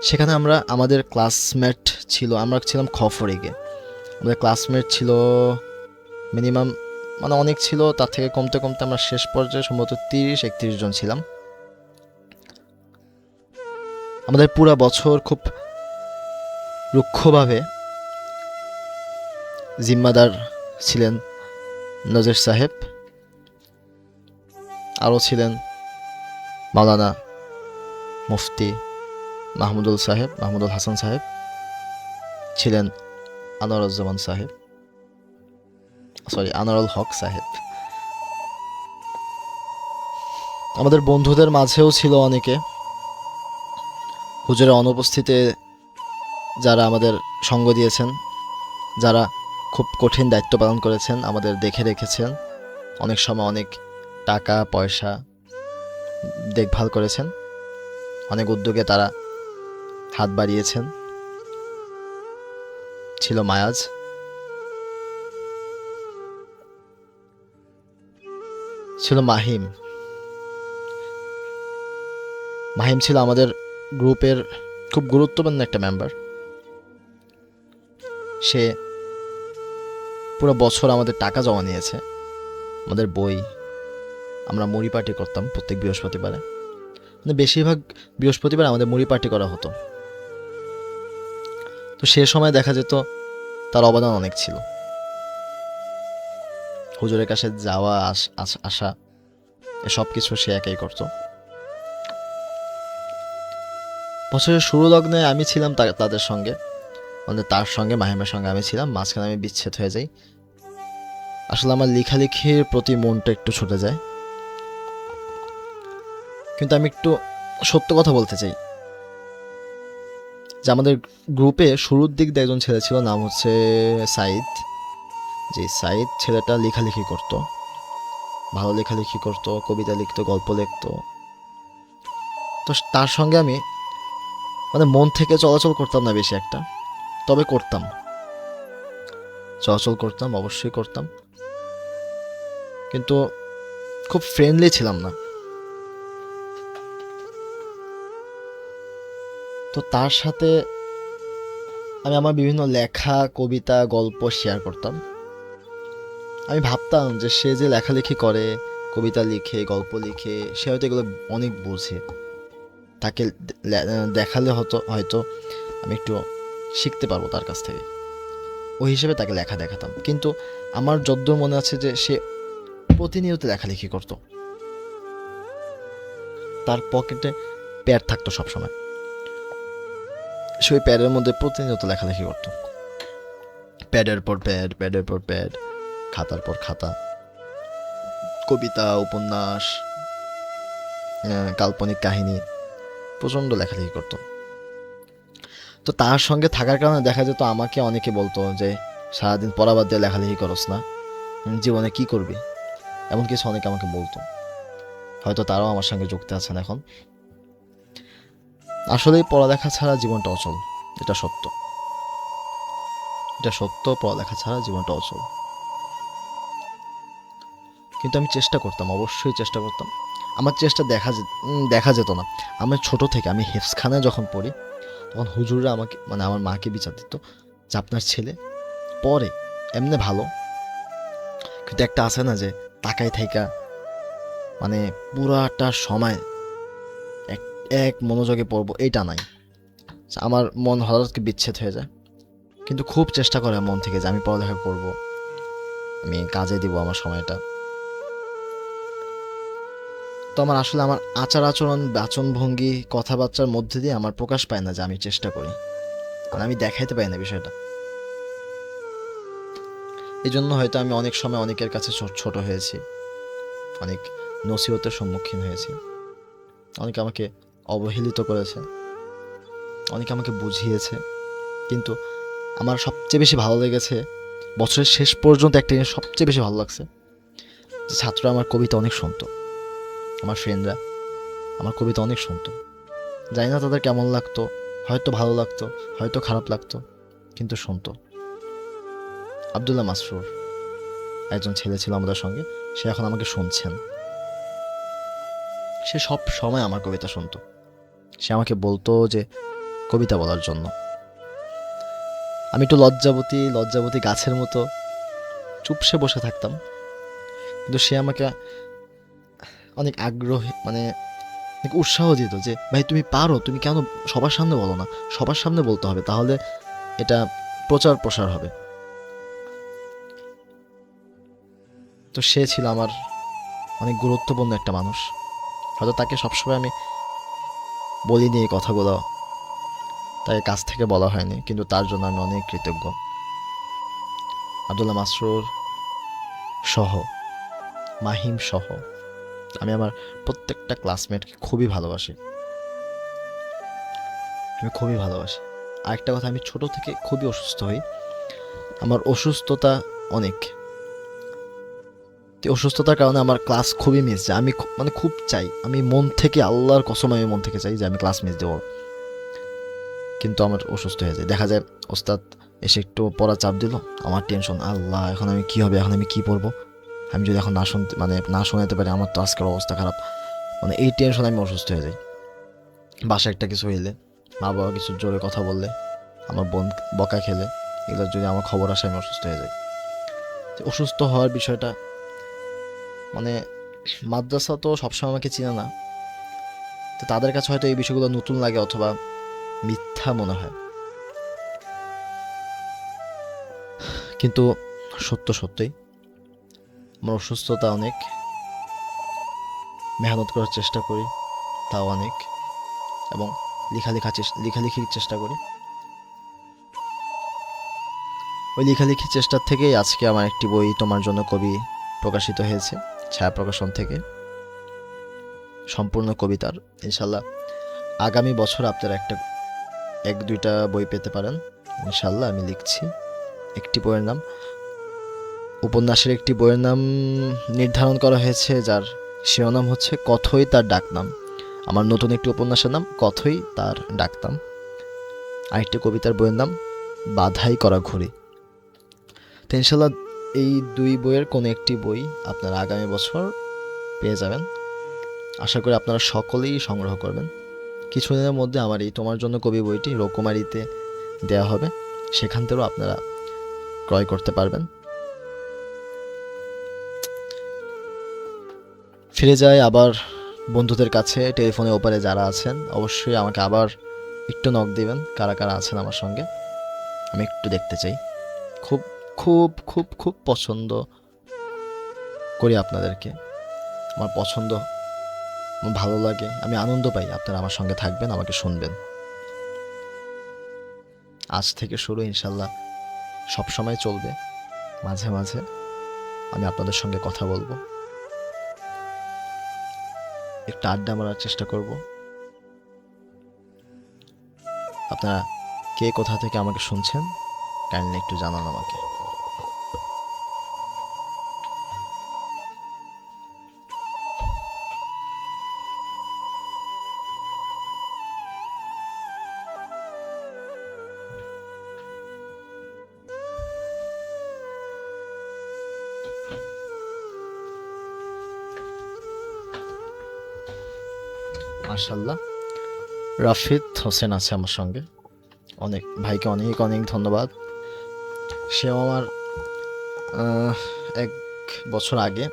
সেখানে আমাদের ক্লাসমেট ছিল, আমরা ছিলাম খফরিগে। আমাদের ক্লাসমেট ছিল মিনিমাম, মানে অনেক ছিল, তার থেকে কমতে কমতে আমরা শেষ পর্যায়ে সম্ভবত 30-31 জন ছিলাম। আমাদের পুরা বছর খুব রুক্ষভাবে জিম্মাদার ছিলেন নজির সাহেব, আরও ছিলেন মাওলানা মুফতি মাহমুদুল হাসান সাহেব, ছিলেন আনোয়ারুল হক সাহেব। আমাদের বন্ধুদের মাঝেও ছিল অনেকে, হুজুরের অনুপস্থিতিতে যারা আমাদের সঙ্গ দিয়েছেন, যারা খুব কঠিন দায়িত্ব পালন করেছেন, আমাদের দেখে রেখেছেন, অনেক সময় অনেক টাকা পয়সা দেখভাল করেছেন, অনেক উদ্যোগে তারা হাত বাড়িয়েছেন। ছিল মায়াজ, ছিল মাহিম ছিল আমাদের গ্রুপের খুব গুরুত্বপূর্ণ একটা মেম্বার। সে পুরো বছর আমাদের টাকা জমা নিয়েছে, আমাদের বই, আমরা মুড়ি পার্টি করতাম প্রত্যেক বৃহস্পতিবারে, মানে বেশিরভাগ বৃহস্পতিবার আমাদের মুড়ি পার্টি করা হতো। তো সে সময় দেখা যেত তার অবদান অনেক ছিল। হুজুরের কাছে যাওয়া আসা এসব কিছু সে একাই করত। বছরের শুরু লগ্নে আমি ছিলাম তাদের সঙ্গে, মানে তার সঙ্গে মাহিমের সঙ্গে আমি ছিলাম, মাঝখানে আমি বিচ্ছেদ হয়ে যাই। আসলে আমার লেখালেখির প্রতি মনটা একটু ছুটে যায়। কিন্তু আমি একটু সত্য কথা বলতে চাই যে আমাদের গ্রুপে শুরুর দিক দিয়ে একজন ছেলে ছিল, নাম হচ্ছে সাইদ। যে সাইদ ছেলেটা লেখালেখি করত, ভালো লেখালেখি করত, কবিতা লিখতো, গল্প লিখতো। তো তার সঙ্গে আমি মানে মন থেকে চলাচল করতাম না বেশি একটা, তবে চলাচল করতাম, অবশ্যই করতাম, কিন্তু খুব ফ্রেন্ডলি ছিলাম না। তো তার সাথে আমি আমার বিভিন্ন লেখা, কবিতা, গল্প শেয়ার করতাম। আমি ভাবতাম যে সে যে লেখালেখি করে, কবিতা লিখে, গল্প লিখে, সে হয়তো এগুলো অনেক বোঝে, তাকে দেখালে হয়তো আমি একটু শিখতে পারবো তার কাছ থেকে, ওই হিসেবে তাকে লেখা দেখাতাম। কিন্তু আমার যদ্দূর মনে আছে যে সে প্রতিনিয়ত লেখালেখি করত, তার পকেটে প্যাড থাকতো সবসময়, সে ওই প্যাডের মধ্যে প্রতিনিয়ত লেখালেখি করতো, প্যাডের পর প্যাড, খাতার পর খাতা, কবিতা, উপন্যাস, কাল্পনিক কাহিনী, প্রচণ্ড লেখালেখি করতো। তো তার সঙ্গে থাকার কারণে দেখা যেত আমাকে অনেকে বলতো যে সারাদিন পড়াবাদ দিয়ে লেখালেখি করস না, জীবনে কি করবি, এমন কিছু অনেকে আমাকে বলতো। হয়তো তারাও আমার সঙ্গে যুক্ত আছেন এখন। আসলেই পড়ালেখা ছাড়া জীবনটা অচল, এটা সত্য, পড়ালেখা ছাড়া জীবনটা অচল। কিন্তু আমি চেষ্টা করতাম, অবশ্যই চেষ্টা করতাম। আমার চেষ্টা দেখা যেত না। আমি ছোট থেকে, আমি হেফজখানায় যখন পড়ি, তখন হুজুররা আমাকে, মানে আমার মাকে বিচার দিত যে আপনার ছেলে পড়ে, এমনি ভালো, কিন্তু একটা আছে না যে তাকায় থাইকা মানে পুরাটা সময় এক মনোযোগে পড়বো, এটা নাই। আমার মন হঠাৎ বিচ্ছেদ হয়ে যায়। কিন্তু খুব চেষ্টা করে মন থেকে যে আমি পড়ালেখা করব, আমি কাজে দিব আমার সময়টা। তো আমার আসলে আমার আচার আচরণ, বাচনভঙ্গি, কথাবার্তার মধ্যে দিয়ে আমার প্রকাশ পায় না যে আমি চেষ্টা করি, মানে আমি দেখাইতে পারি না বিষয়টা। এই জন্য হয়তো আমি অনেক সময় অনেকের কাছে ছোট হয়েছি, অনেক নসিহতের সম্মুখীন হয়েছি, অনেকে আমাকে অবহেলিত করেছে, অনেকে আমাকে বুঝিয়েছে। কিন্তু আমার সবচেয়ে বেশি ভালো লেগেছে, বছরের শেষ পর্যন্ত একটা জিনিস সবচেয়ে বেশি ভালো লাগছে, যে ছাত্ররা আমার কবিতা অনেক শুনতো, আমার ফ্রেন্ডরা আমার কবিতা অনেক শুনতো। জানি না তাদের কেমন লাগতো, হয়তো ভালো লাগতো, হয়তো খারাপ লাগতো, কিন্তু শুনতো। আব্দুল্লাহ মাসরুর একজন ছেলে ছিল আমাদের সঙ্গে, সে এখন আমাকে শুনছেন। সে সব সময় আমার কবিতা শুনতো, সে আমাকে বলতো যে কবিতা বলার জন্য। আমি একটু লজ্জাবতী গাছের মতো চুপসে বসে থাকতাম, কিন্তু সে আমাকে অনেক আগ্রহে, মানে অনেক উৎসাহ দিত যে ভাই তুমি পারো, তুমি কেন সবার সামনে বলো না, সবার সামনে বলতে হবে, তাহলে এটা প্রচার প্রসার হবে। তো সে ছিল আমার অনেক গুরুত্বপূর্ণ একটা মানুষ। হয়তো তাকে সবসময় আমি বলিনি এই কথাগুলো, তাই কাছ থেকে বলা হয়নি, কিন্তু তার জন্য আমি অনেক কৃতজ্ঞ। আব্দুল্লাহ মাসরুর সহ, মাহিম সহ আমি আমার প্রত্যেকটা ক্লাসমেটকে খুবই ভালোবাসি, আমি খুবই ভালোবাসি। আরেকটা কথা, আমি ছোট থেকে খুবই অসুস্থ হই, আমার অসুস্থতা অনেক, তো অসুস্থতার কারণে আমার ক্লাস খুবই মিস যায়। আমি মানে খুব চাই, আমি মন থেকে, আল্লাহর কসম আমি মন থেকে চাই যে আমি ক্লাস মিস দেবো, কিন্তু আমার অসুস্থ হয়ে যায়। দেখা যায় ওস্তাদ এসে একটু পড়া চাপ দিল, আমার টেনশন, আল্লাহ এখন আমি কি হবে, এখন আমি কি পড়বো, আমি যদি এখন না শুনতে মানে না শোনাতে পারি, আমার তো আজকের অবস্থা খারাপ, মানে এই টেনশন আমি অসুস্থ হয়ে যাই। বাসায় একটা কিছু হইলে, মা বাবা কিছু জোরে কথা বললে, আমার বোন বকা খেলে, এগুলো যদি আমার খবর আসে আমি অসুস্থ হয়ে যাই। তো অসুস্থ হওয়ার বিষয়টা মানে মাদ্রাসা তো সবসময় আমাকে চিনে না, তো তাদের কাছে হয়তো এই বিষয়গুলো নতুন লাগে অথবা মিথ্যা মনে হয়, কিন্তু সত্য সত্যই আমার অসুস্থতা অনেক, মেহনত করার চেষ্টা করি তাও অনেক, এবং লেখালেখির চেষ্টা করি। ওই লেখালেখির চেষ্টার থেকেই আজকে আমার একটি বই তোমার জন্য কবি প্রকাশিত হয়েছে ছায়া প্রকাশন থেকে, সম্পূর্ণ কবিতার। ইনশাল্লাহ আগামী বছর আপনারা এক দুইটা বই পেতে পারেন ইনশাল্লাহ। আমি লিখছি একটি বইয়ের নাম, উপন্যাসের একটি বইয়ের নাম নির্ধারণ করা হয়েছে, যার শিরোনাম হচ্ছে কথই তার ডাকনাম। আমার নতুন একটি উপন্যাসের নাম কথই তার ডাকনাম, আরেকটি কবিতার বইয়ের নাম বাধাই করা ঘুড়ি। তো ইনশাল্লাহ এই দুই বইয়ের কোনো একটি বই আপনারা আগামী বছর পেয়ে যাবেন। আশা করি আপনারা সকলেই সংগ্রহ করবেন। কিছুদিনের মধ্যে আমার এই তোমার জন্য কবি বইটি রকমারিতে দেয়া হবে, সেখান থেকেও আপনারা ক্রয় করতে পারবেন। ফিরে যায় আবার বন্ধুদের কাছে, টেলিফোনে ওপারে যারা আছেন অবশ্যই আমাকে আবার একটু নক দিবেন, কারা কারা আছেন আমার সঙ্গে, আমি একটু দেখতে চাই। খুব খুব খুব খুব পছন্দ করি আপনাদেরকে, আমার পছন্দ, আমার ভালো লাগে, আমি আনন্দ পাই আপনারা আমার সঙ্গে থাকবেন, আমাকে শুনবেন। আজ থেকে শুরু ইনশাল্লাহ সব সময় চলবে, মাঝে মাঝে আমি আপনাদের সঙ্গে কথা বলবো, একটু আড্ডা মারার চেষ্টা করব। আপনারা কে কোথা থেকে আমাকে শুনছেন কাইন্ডলি একটু জানান আমাকে। মাশাল্লাহ, রাফিদ হোসেন আছে আমার সঙ্গে, অনেক ভাইকে অনেক অনেক ধন্যবাদ। সেও আমার আহ, 1 বছর আগে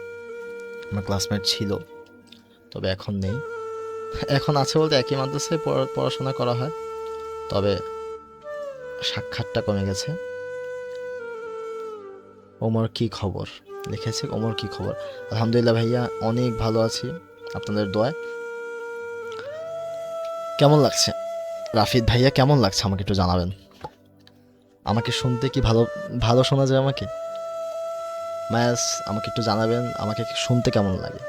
আমার ক্লাসমেট ছিল, তবে এখন নেই। এখন আছে বলতে একই মাদ্রাসায় পড়াশোনা করা হয়, তবে সাক্ষাৎটা কমে গেছে। ওমর কি খবর লিখেছে, ওমর কি খবর, আলহামদুলিল্লাহ ভাইয়া অনেক ভালো আছি আপনাদের দোয়ায়। কেমন লাগছে রাফিদ ভাইয়া, কেমন লাগছে আমাকে একটু জানাবেন। আমাকে শুনতে কি ভালো ভালো শোনা যায় আমাকে? মায়াস আমাকে একটু জানাবেন আমাকে শুনতে কেমন লাগে।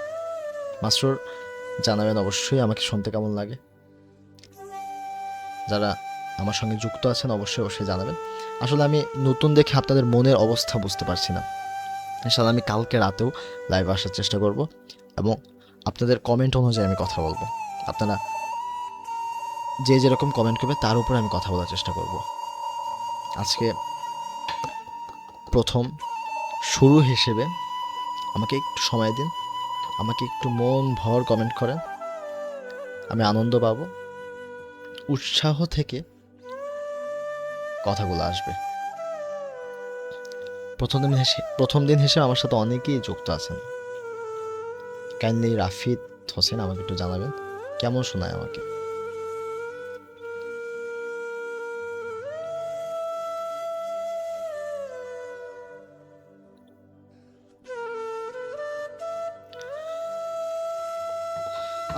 মাসরুর জানাবেন অবশ্যই আমাকে শুনতে কেমন লাগে। যারা আমার সঙ্গে যুক্ত আছেন অবশ্যই অবশ্যই জানাবেন। আসলে আমি নতুন দেখে আপনাদের মনের অবস্থা বুঝতে পারছি না। ইনশাল্লাহ আমি কালকে রাতেও লাইভ আসার চেষ্টা করব, এবং আপনাদের কমেন্ট অনুযায়ী আমি কথা বলবো। আপনারা যে যেরকম কমেন্ট করবে তার উপরে আমি কথা বলার চেষ্টা করব। আজকে প্রথম শুরু হিসেবে আমাকে একটু সময় দিন, আমাকে একটু মন ভর কমেন্ট করেন, আমি আনন্দ পাবো, উৎসাহ থেকে কথাগুলো আসবে। প্রথম দিন হিসেবে আমার সাথে অনেকেই যুক্ত আছেন। কাইন্ডলি রাফিদ হোসেন আমাকে একটু জানাবেন কেমন শোনায় আমাকে।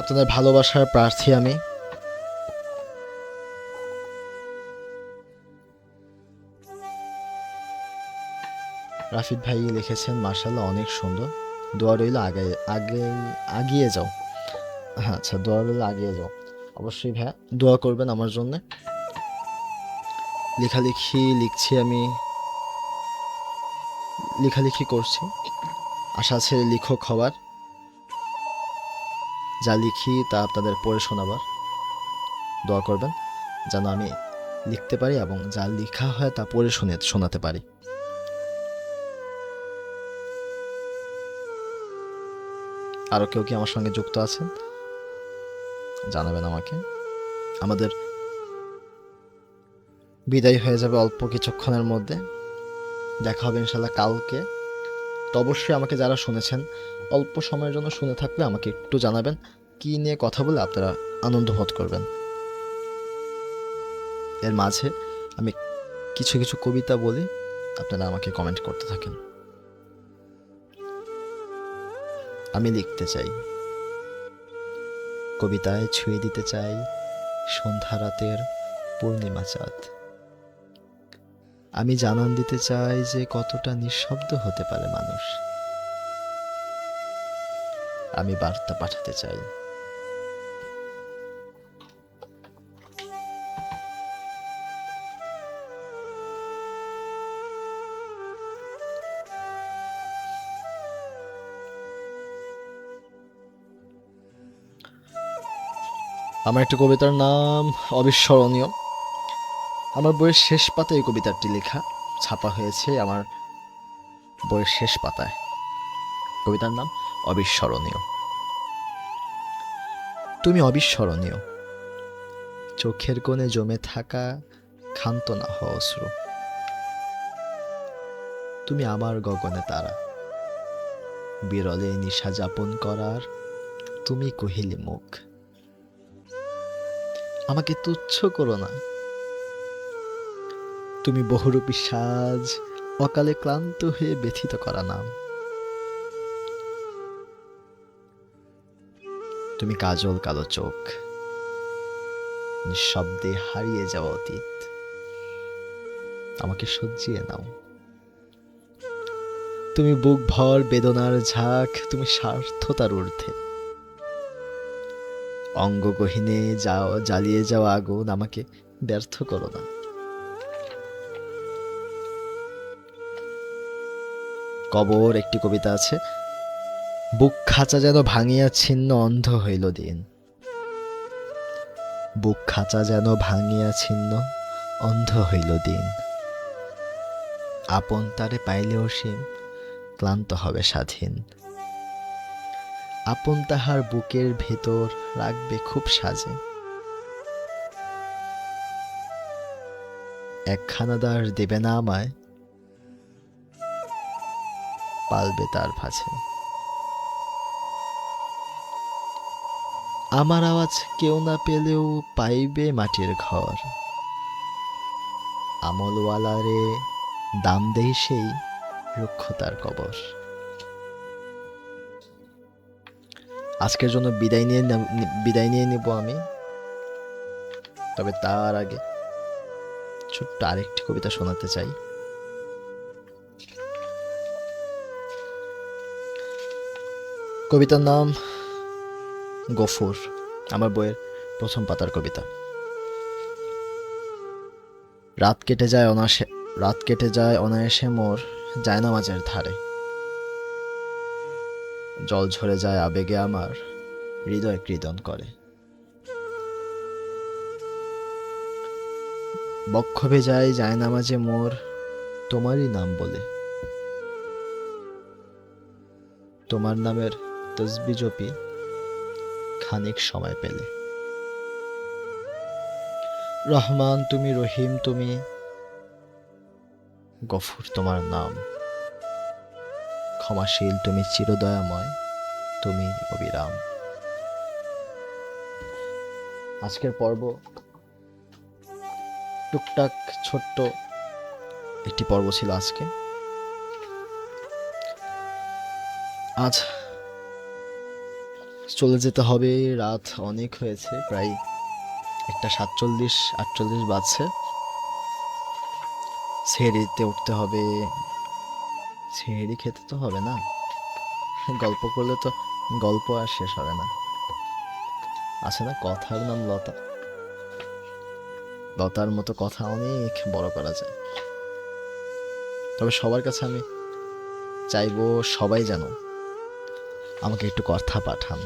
আপনাদের ভালোবাসার প্রার্থী আমি। রাফিদ ভাই লিখেছেন, মার্শাল্লাহ অনেক সুন্দর, দোয়া রইল আগে আগে আগিয়ে যাও। হ্যাঁ আচ্ছা, দোয়া রইল আগিয়ে যাও। অবশ্যই ভাইয়া দোয়া করবেন আমার জন্যে। লেখালেখি লিখছি আমি, লেখালেখি করছি, আশা আছে লেখক হওয়ার। যা লিখি তা আপনাদের পড়ে শোনাবার। দোয়া করবেন যেন আমি লিখতে পারি এবং যা লেখা হয় তা পড়ে শোনাতে পারি। আরও কেউ কি আমার সঙ্গে যুক্ত আছেন জানাবেন আমাকে। আমাদের বিদায় হয়ে যাবে অল্প কিছুক্ষণের মধ্যে, দেখা হবে ইনশাল্লাহ কালকে। তো অবশ্যই আমাকে যারা শুনেছেন, অল্প সময়ের জন্য শুনে থাকলে আমাকে একটু জানাবেন কি নিয়ে কথা বলে আপনারা আনন্দ বোধ করবেন। এর মাঝে আমি কিছু কিছু কবিতা বলি, আপনারা আমাকে কমেন্ট করতে থাকেন। আমি লিখতে চাই, কবিতায় ছুঁয়ে দিতে চাই সন্ধ্যা রাতের পূর্ণিমা চাঁদ। আমি জানান দিতে চাই যে কতটা নিঃশব্দ হতে পারে মানুষ। আমি বার্তা পাঠাতে চাই। আমার একটা কবিতার নাম অবিস্মরণীয়। আমার বইয়ের শেষ পাতায় এই কবিতাটি লেখা, ছাপা হয়েছে আমার বইয়ের শেষ পাতায়। কবিতার নাম অবিস্মরণীয়। তুমি অবিস্মরণীয়, চোখের কোণে জমে থাকা ক্ষান্ত না হওয়া অশ্রু। তুমি আমার গগনে তারা, বিরলে নিশা যাপন করার তুমি কহিলি মুখ। আমাকে তুচ্ছ করো না, তুমি বহুরূপী সাজ, অকালে ক্লান্ত হয়ে ব্যথিত করা নাম। তুমি কাজল কালো চোখ, নিঃশব্দে হারিয়ে যাওয়া অতীত। আমাকে সজ্জিয়ে নাও, তুমি বুক ভর বেদনার ঝাঁক, তুমি স্বার্থতার ঊর্ধ্বে। অঙ্গ গহীনে যাও জ্বালিয়ে যাওয়া আগুন, আমাকে ব্যর্থ করো না। কবর একটি কবিতা আছে। বুক খাঁচা যেন ভাঙিয়া ছিন্ন অন্ধ হইল দিন। বুক খাঁচা যেন ভাঙিয়া ছিন্ন অন্ধ হইল দিন। আপন তারে পাইলে অসীম ক্লান্ত হবে স্বাধীন। আপন তাহার বুকের ভেতর রাখবে খুব সাজে। একখানা দ্বার দেবে না আমায়, পালবে তার ভাছে। আমার আওয়াজ কেউ না পেলেও পাইবে মাটির ঘর। আমলওয়ালারে দাম দেই সেই রুক্ষতার কবর। আজকের জন্য বিদায় নিয়ে নেব আমি। তবে তার আগে ছোট্ট আরেকটি কবিতা শোনাতে চাই। কবিতার নাম গফুর, আমার বইয়ের প্রথম পাতার কবিতা। রাত কেটে যায় অনায়াসে মোর জায়নামাজের ধারে। জল ঝরে যায় আবেগে আমার, হৃদয় ক্রীড়ন করে। বক্ষ ভেজায় জায়নামাজে মোর তোমারই নাম বলে। তোমার নামের তসবি জপি খানিক সময় পেলে। রহমান তুমি, রহিম তুমি, গফুর তোমার নাম। ক্ষমাশীল তুমি, চিরদয়াময় তুমি অবিরাম। আজকের পর্ব টুকটাক ছোট্ট একটি পর্ব ছিল আজকে। আজ চলে যেতে হবে, রাত অনেক হয়েছে, প্রায় 1:47-48 বাজছে। সেহরিতে উঠতে হবে, সেহরি খেতে তো হবে না, গল্প করলে তো গল্প আর শেষ হবে না। আছে না কথার নাম লতা, লতার মতো কথা অনেক বড় করা যায়। তবে সবার কাছে আমি চাইবো সবাই যেন আমাকে একটু কথা পাঠান।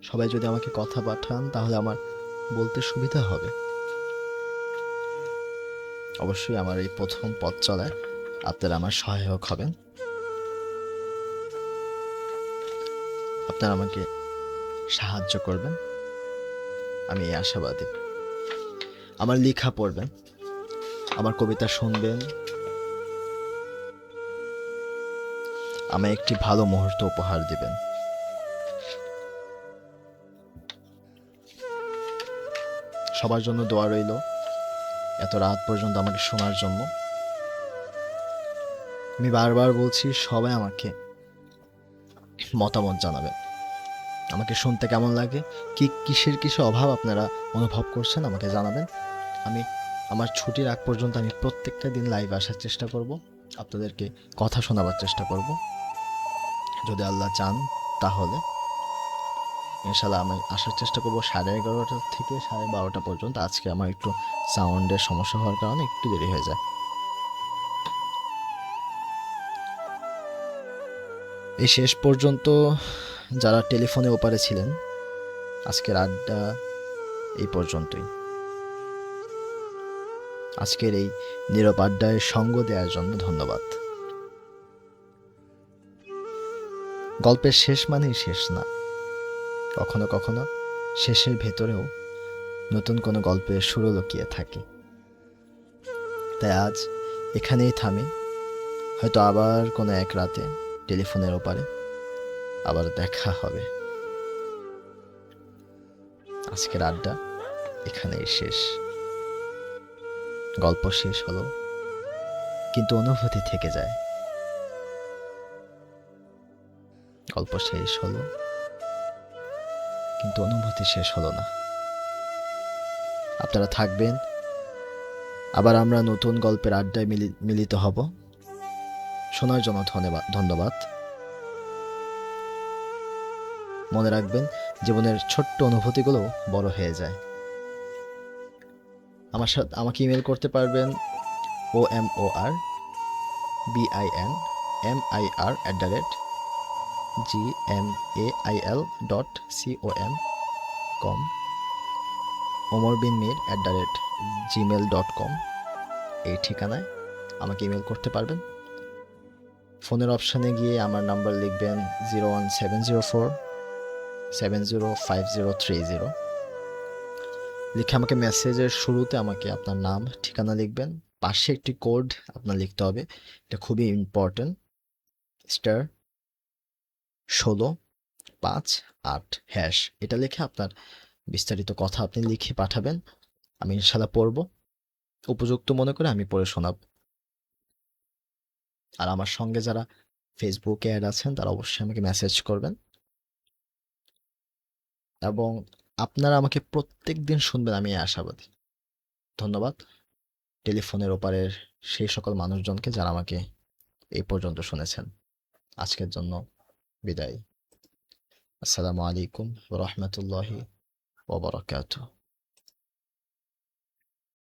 সবাই যদি আমাকে কথা পাঠান তাহলে আমার বলতে সুবিধা হবে। অবশ্যই আমার এই প্রথম পথ চলায় আপনারা আমার সহায়ক হবেন। আপনারা আমাকে সাহায্য করবেন, আমি এই আশাবাদী। আমার লেখা পড়বেন, আমার কবিতা শুনবেন, আমায় একটি ভালো মুহূর্ত উপহার দিবেন। সবার জন্য দোয়া রইল, এত রাত পর্যন্ত আমাকে শোনার জন্য। আমি বারবার বলছি, সবাই আমাকে মতামত জানাবেন, আমাকে শুনতে কেমন লাগে, কিসের অভাব আপনারা অনুভব করছেন আমাকে জানাবেন। আমি আমার ছুটির আগ পর্যন্ত আমি প্রত্যেকটা দিন লাইভ আসার চেষ্টা করব, আপনাদেরকে কথা শোনাবার চেষ্টা করব। যদি আল্লাহ চান তাহলে ইনশাল্লাহ আমি আসার চেষ্টা করব 11:30 থেকে 12:30 পর্যন্ত। আজকে আমার একটু সাউন্ডের সমস্যা হওয়ার কারণে একটু দেরি হয়ে যায়। এই শেষ পর্যন্ত যারা টেলিফোনে ওপারে ছিলেন, আজকের আড্ডা এই পর্যন্তই। আজকের এই নীরব আড্ডায় সঙ্গ দেওয়ার জন্য ধন্যবাদ। গল্পের শেষ মানেই শেষ না, কখনো কখনো শেষের ভেতরেও নতুন কোনো গল্পের শুরু লুকিয়ে থাকে। তাই আজ এখানেই থামি, হয়তো আবার কোনো এক রাতে টেলিফোনের ওপারে আবার দেখা হবে। আজকের আড্ডা এখানেই শেষ। গল্প শেষ হলো, কিন্তু অনুভূতি থেকে যায়। গল্প শেষ হলো, কিন্তু অনুভূতি শেষ হলো না। আপনারা থাকবেন, আবার আমরা নতুন গল্পের আড্ডায় মিলিত হব। শোনার জন্য ধন্যবাদ। মনে রাখবেন, জীবনের ছোট্ট অনুভূতিগুলো বড় হয়ে যায়। আমাকে ইমেল করতে পারবেন omorBinMir@gmail.com, omorbinmir@gmail.com। এই ঠিকানায় আমাকে ইমেল করতে পারবেন। ফোনের অপশানে গিয়ে আমার নাম্বার লিখবেন 01704705030। লিখে আমাকে মেসেজের শুরুতে আমাকে আপনার নাম ঠিকানা লিখবেন, পাশে একটি কোড আপনার লিখতে হবে, এটা খুবই ইম্পর্টেন্ট, *1658#। এটা লিখে আপনার বিস্তারিত কথা আপনি লিখে পাঠাবেন, আমি ইনশাল্লাহ পড়ব, উপযুক্ত মনে করে আমি পড়ে শোনাব। আর আমার সঙ্গে যারা ফেসবুকে অ্যাড আছেন তারা অবশ্যই আমাকে মেসেজ করবেন, এবং আপনারা আমাকে প্রত্যেক দিন শুনবেন, আমি আশাবাদী। ধন্যবাদ টেলিফোনের ওপারের সেই সকল মানুষজনকে যারা আমাকে এই পর্যন্ত শুনেছেন। আজকের জন্য বিদায়। আসসালামু আলাইকুম ওয়া রাহমাতুল্লাহি ওয়া বারাকাতুহু।